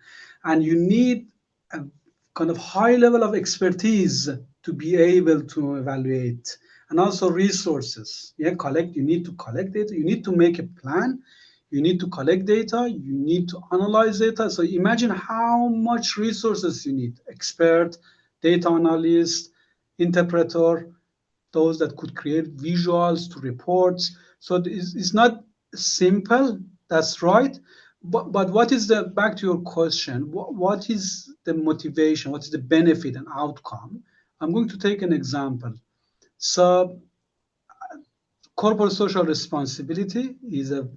Speaker 1: And you need a kind of high level of expertise to be able to evaluate, and also resources. Yeah, you need to collect data, you need to make a plan, you need to collect data, you need to analyze data. So imagine how much resources you need: expert, data analyst, interpreter, those that could create visuals to reports. So it's not simple, that's right. But what is back to your question, what is the motivation, what is the benefit and outcome? I'm going to take an example. So corporate social responsibility is a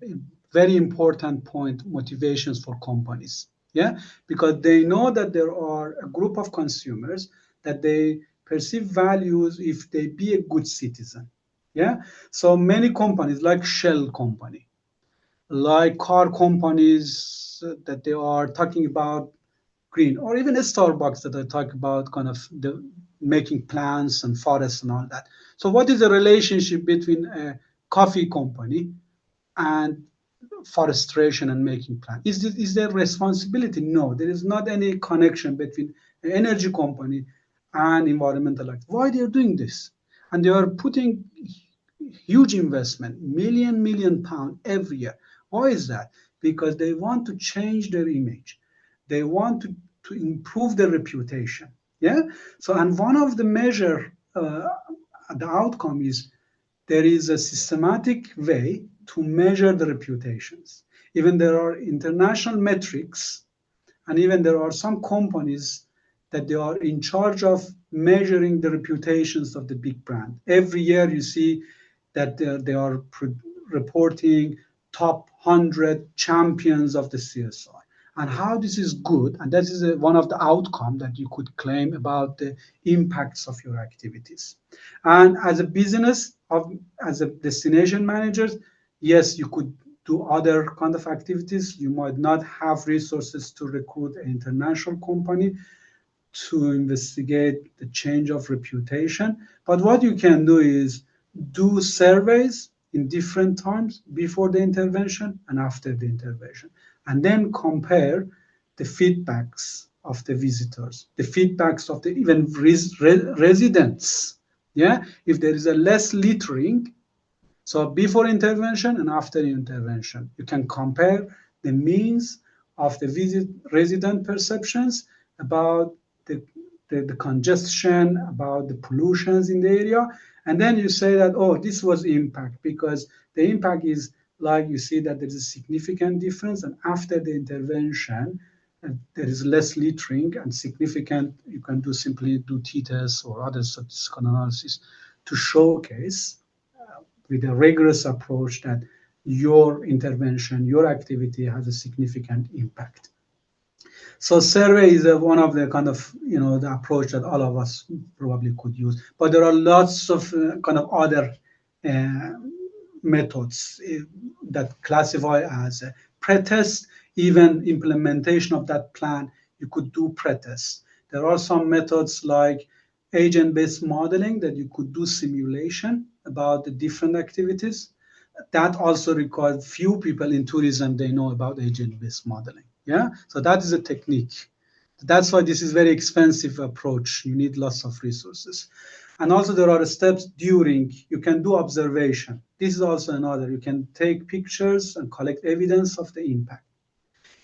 Speaker 1: very important point, motivations for companies. Yeah, because they know that there are a group of consumers that they perceive values if they be a good citizen. Yeah, so many companies like Shell company, like car companies that they are talking about green, or even a Starbucks that I talk about kind of the making plants and forests and all that. So what is the relationship between a coffee company and forestation and making plants? Is there responsibility? No, there is not any connection between an energy company and environmental act. Why they are doing this? And they are putting huge investment, million pound every year. Why is that? Because they want to change their image. They want to improve their reputation. Yeah. So, and one of the measure, the outcome is there is a systematic way to measure the reputations. Even there are international metrics, and even there are some companies that they are in charge of measuring the reputations of the big brand. Every year you see that they are reporting top 100 champions of the CSI. and how this is good, and that is one of the outcomes that you could claim about the impacts of your activities. And as a business, as a destination managers, yes, you could do other kind of activities. You might not have resources to recruit an international company to investigate the change of reputation. But what you can do is do surveys in different times before the intervention and after the intervention, and then compare the feedbacks of the visitors, the feedbacks of the even residents. Yeah, if there is a less littering, so before intervention and after intervention, you can compare the means of the resident perceptions about the congestion, about the pollutions in the area. And then you say that, oh, this was impact, because the impact is like you see that there is a significant difference. And after the intervention, there is less littering and significant, you can do simply do t-tests or other statistical analysis to showcase with a rigorous approach that your intervention, your activity has a significant impact. So survey is one of the kind of, the approach that all of us probably could use. But there are lots of kind of other uh, methods that classify as a pretest, even implementation of that plan, you could do pretest. There are some methods like agent-based modeling that you could do simulation about the different activities. That also requires few people in tourism, they know about agent-based modeling. Yeah, so that is a technique. That's why this is very expensive approach. You need lots of resources. And also there are steps during, you can do observation. This is also another, you can take pictures and collect evidence of the impact.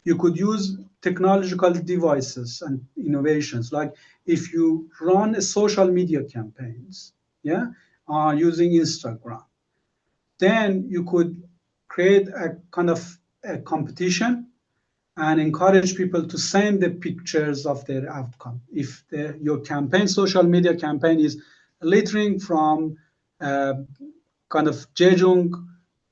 Speaker 1: You could use technological devices and innovations, like if you run a social media campaigns, yeah, using Instagram, then you could create a kind of a competition and encourage people to send the pictures of their outcome. If your campaign, social media campaign, is littering from kind of Jeju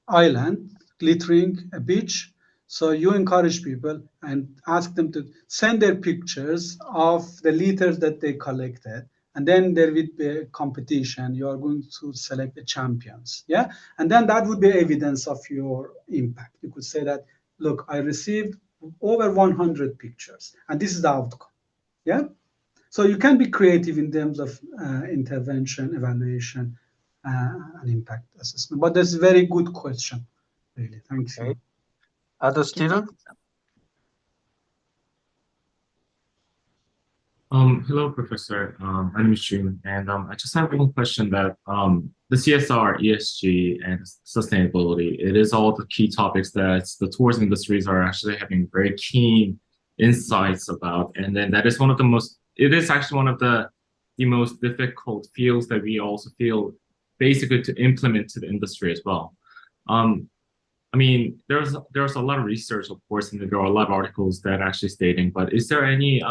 Speaker 1: Island, littering a beach, so you encourage people and ask them to send their pictures of the litters that they collected, and then there will be a competition. You are going to select the champions, yeah, and then that would be evidence of your impact. You could say that, look, I received over 100 pictures, and this is the outcome, yeah. So you can be creative in terms of intervention, evaluation, and impact assessment. But that's a very good question, really. Thank you.
Speaker 3: Okay. Other student?
Speaker 6: Hello, Professor. My name is June, and I just have one question that the CSR, ESG, and sustainability, it is all the key topics that the tourism industries are actually having very keen insights about. And then that is one of the most, it is actually one of the most difficult fields that we also feel basically to implement to the industry as well. I mean, there's a lot of research, of course, and there are a lot of articles that are actually stating, but is there any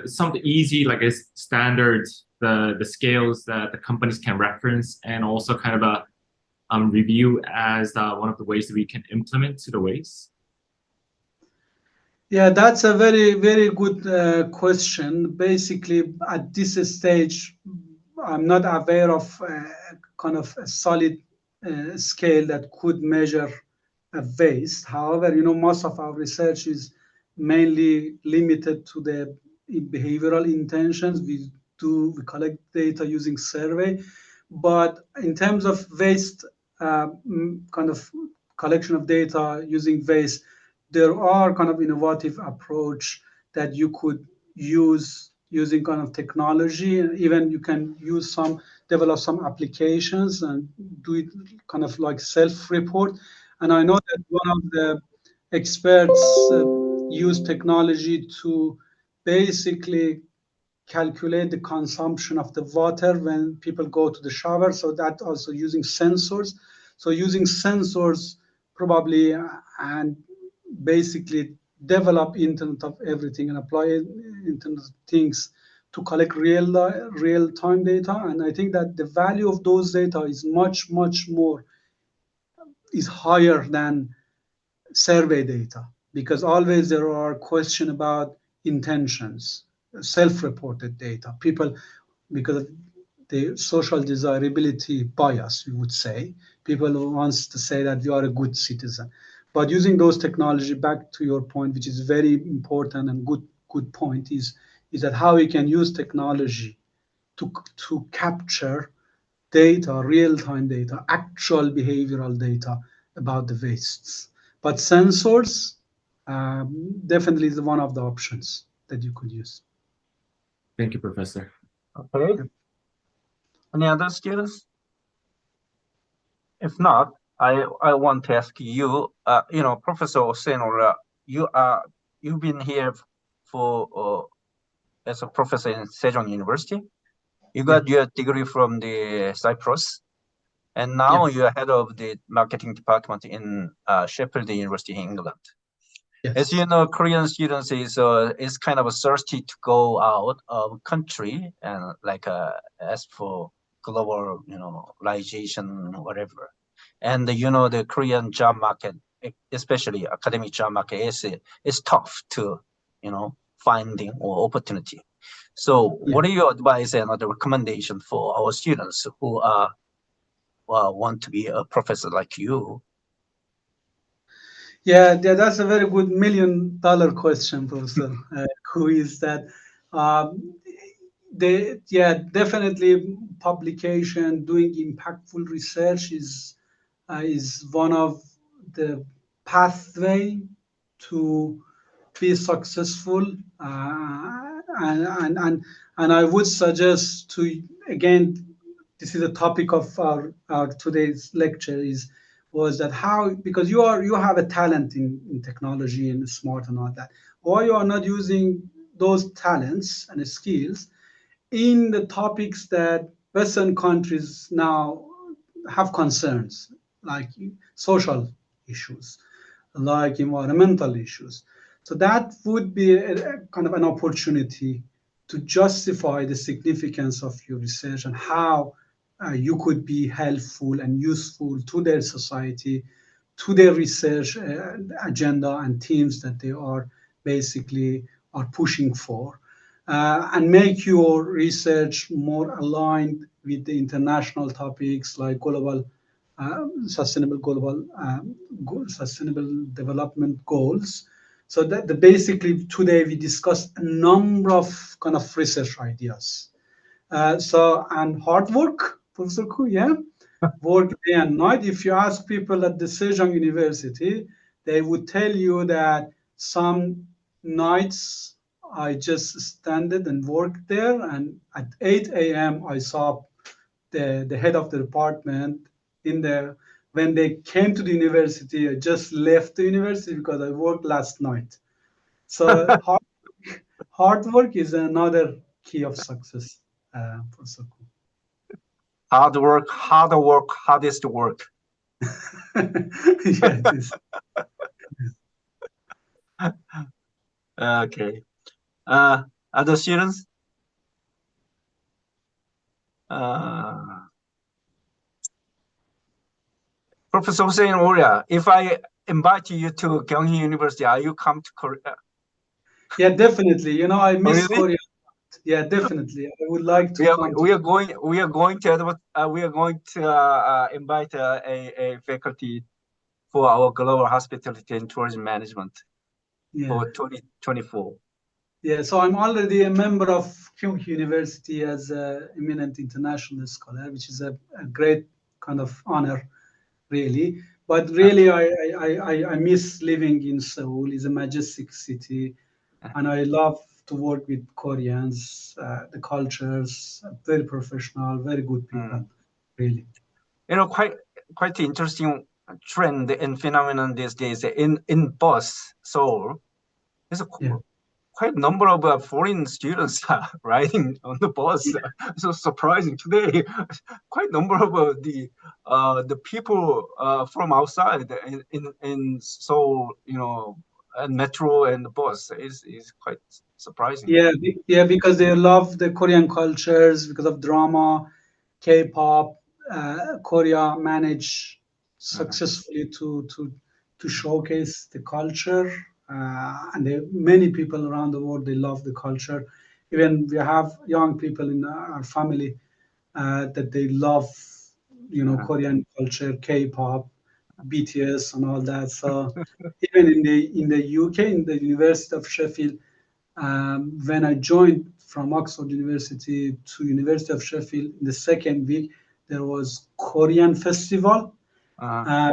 Speaker 6: something easy, like a standards, the scales that the companies can reference, and also kind of a review as one of the ways that we can implement to the ways?
Speaker 1: Yeah, that's a very, very good question. Basically, at this stage, I'm not aware of kind of a solid scale that could measure a waste. However, most of our research is mainly limited to the behavioral intentions. We collect data using survey, but in terms of waste, kind of collection of data using waste, there are kind of innovative approach that you could use using kind of technology, and even you can develop some applications and do it kind of like self-report. And I know that one of the experts use technology to basically calculate the consumption of the water when people go to the shower. So that also using sensors. So using sensors probably and basically develop Internet of Everything and apply Internet of Things to collect real-time data. And I think that the value of those data is much more, is higher than survey data, because always there are questions about intentions, self-reported data. People, because of the social desirability bias, we would say, people who wants to say that you are a good citizen. But using those technology, back to your point, which is very important and good point, is that how we can use technology to capture data, real-time data, actual behavioral data about the wastes. But sensors definitely is one of the options that you could use.
Speaker 6: Thank you, Professor.
Speaker 3: Okay. Any other students? If not, I want to ask you, Professor Hossein, you've been here for as a professor in Sejong University. You got your degree from the Cyprus, and now you're head of the marketing department in Sheffield University in England.
Speaker 1: Yes.
Speaker 3: As you know, Korean students is kind of thirsty to go out of country and ask for global, globalization, whatever. And the Korean job market, especially academic job market, is tough to, finding or opportunity. So, what are your advice and other recommendation for our students who want to be a professor like you?
Speaker 1: Yeah, that's a very good $1 million question, Professor. Who is that? Definitely publication, doing impactful research is one of the pathway to be successful. And I would suggest to, again, this is the topic of our today's lecture was that how, because you have a talent in technology and smart and all that, why you are not using those talents and skills in the topics that Western countries now have concerns, like social issues, like environmental issues. So that would be a kind of an opportunity to justify the significance of your research and how you could be helpful and useful to their society, to their research agenda and teams that they are basically are pushing for, and make your research more aligned with the international topics like sustainable development goals. So that basically today we discussed a number of kind of research ideas. And hard work, Professor Ku, work day and night. If you ask people at the Sejong University, they would tell you that some nights I just standed and worked there, and at 8 a.m. I saw the head of the department in there. When they came to the university, I just left the university because I worked last night. So hard work is another key of success, Professor Ku.
Speaker 3: Hard work, hardest work.
Speaker 1: Yeah, it is.
Speaker 3: Okay. Other students? Professor Hossein Olya, if I invite you to Gyeonggi University, are you come to Korea?
Speaker 1: Yeah, definitely. I miss
Speaker 3: Really?
Speaker 1: Korea. Yeah, definitely. I would like to come.
Speaker 3: We are going to invite a faculty for our global hospitality and tourism management for 2024.
Speaker 1: Yeah, so I'm already a member of Kyung University as an eminent international scholar, which is a great kind of honor, really. But really, I miss living in Seoul. It's a majestic city, and I love to work with Koreans. The cultures, very professional, very good people, really.
Speaker 3: Quite interesting trend and phenomenon these days in bus Seoul. There's quite a number of foreign students riding on the bus. So surprising today. Quite a number of the people from outside in Seoul, and metro and the bus is quite surprising.
Speaker 1: Yeah, because they love the Korean cultures because of drama, K-pop. Korea managed successfully to showcase the culture and many people around the world, they love the culture. Even we have young people in our family that they love, Korean culture, K-pop, BTS, and all that. So even in the UK, in the University of Sheffield, when I joined from Oxford University to University of Sheffield, in the second week there was Korean festival.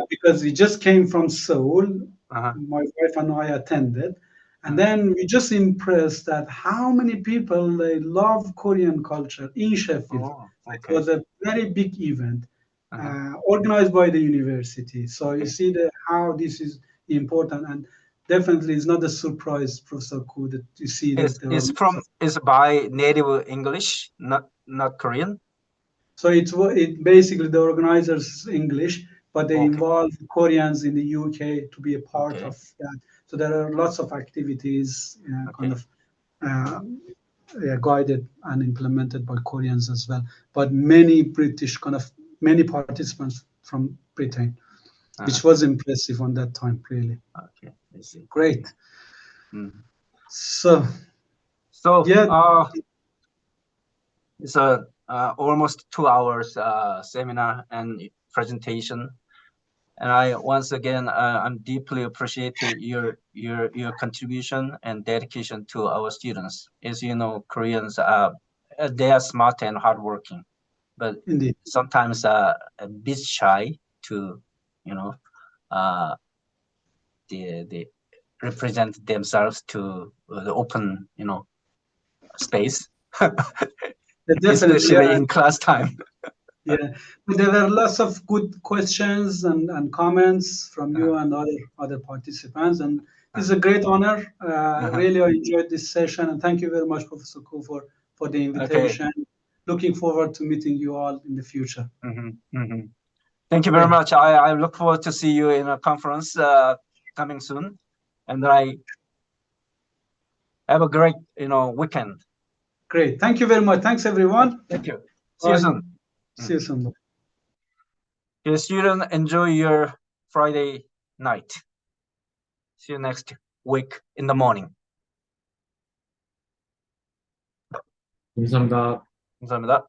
Speaker 1: Because we just came from Seoul, my wife and I attended, and then we just impressed that how many people they love Korean culture in Sheffield. It was a very big event organized by the university. So you see how this is important, and definitely it's not a surprise, Professor Koo, that you see that there
Speaker 3: It's by native English, not Korean.
Speaker 1: So it basically the organizers English, but they involve Koreans in the UK to be a part of that. So there are lots of activities kind of guided and implemented by Koreans as well. But many participants from Britain, which was impressive on that time, really.
Speaker 3: Okay, I see.
Speaker 1: Great.
Speaker 3: So
Speaker 1: yeah,
Speaker 3: it's a almost 2 hours seminar and presentation. And I once again I'm deeply appreciate your contribution and dedication to our students. As you know, Koreans they are smart and hardworking, but
Speaker 1: indeed,
Speaker 3: sometimes a bit shy to they represent themselves to the open space, especially in class time.
Speaker 1: Yeah, but there were lots of good questions and comments from you and other participants, and it's a great honor. Really, I enjoyed this session, and thank you very much, Professor Koo, for the invitation. Looking forward to meeting you all in the future.
Speaker 3: Thank you very much. I look forward to see you in a conference coming soon, and I have a great weekend.
Speaker 1: Great. Thank you very much. Thanks, everyone.
Speaker 3: Thank you. See you soon.
Speaker 1: See you soon.
Speaker 3: Dear student, enjoy your Friday night. See you next week in the morning.
Speaker 6: 감사합니다.
Speaker 3: 감사합니다.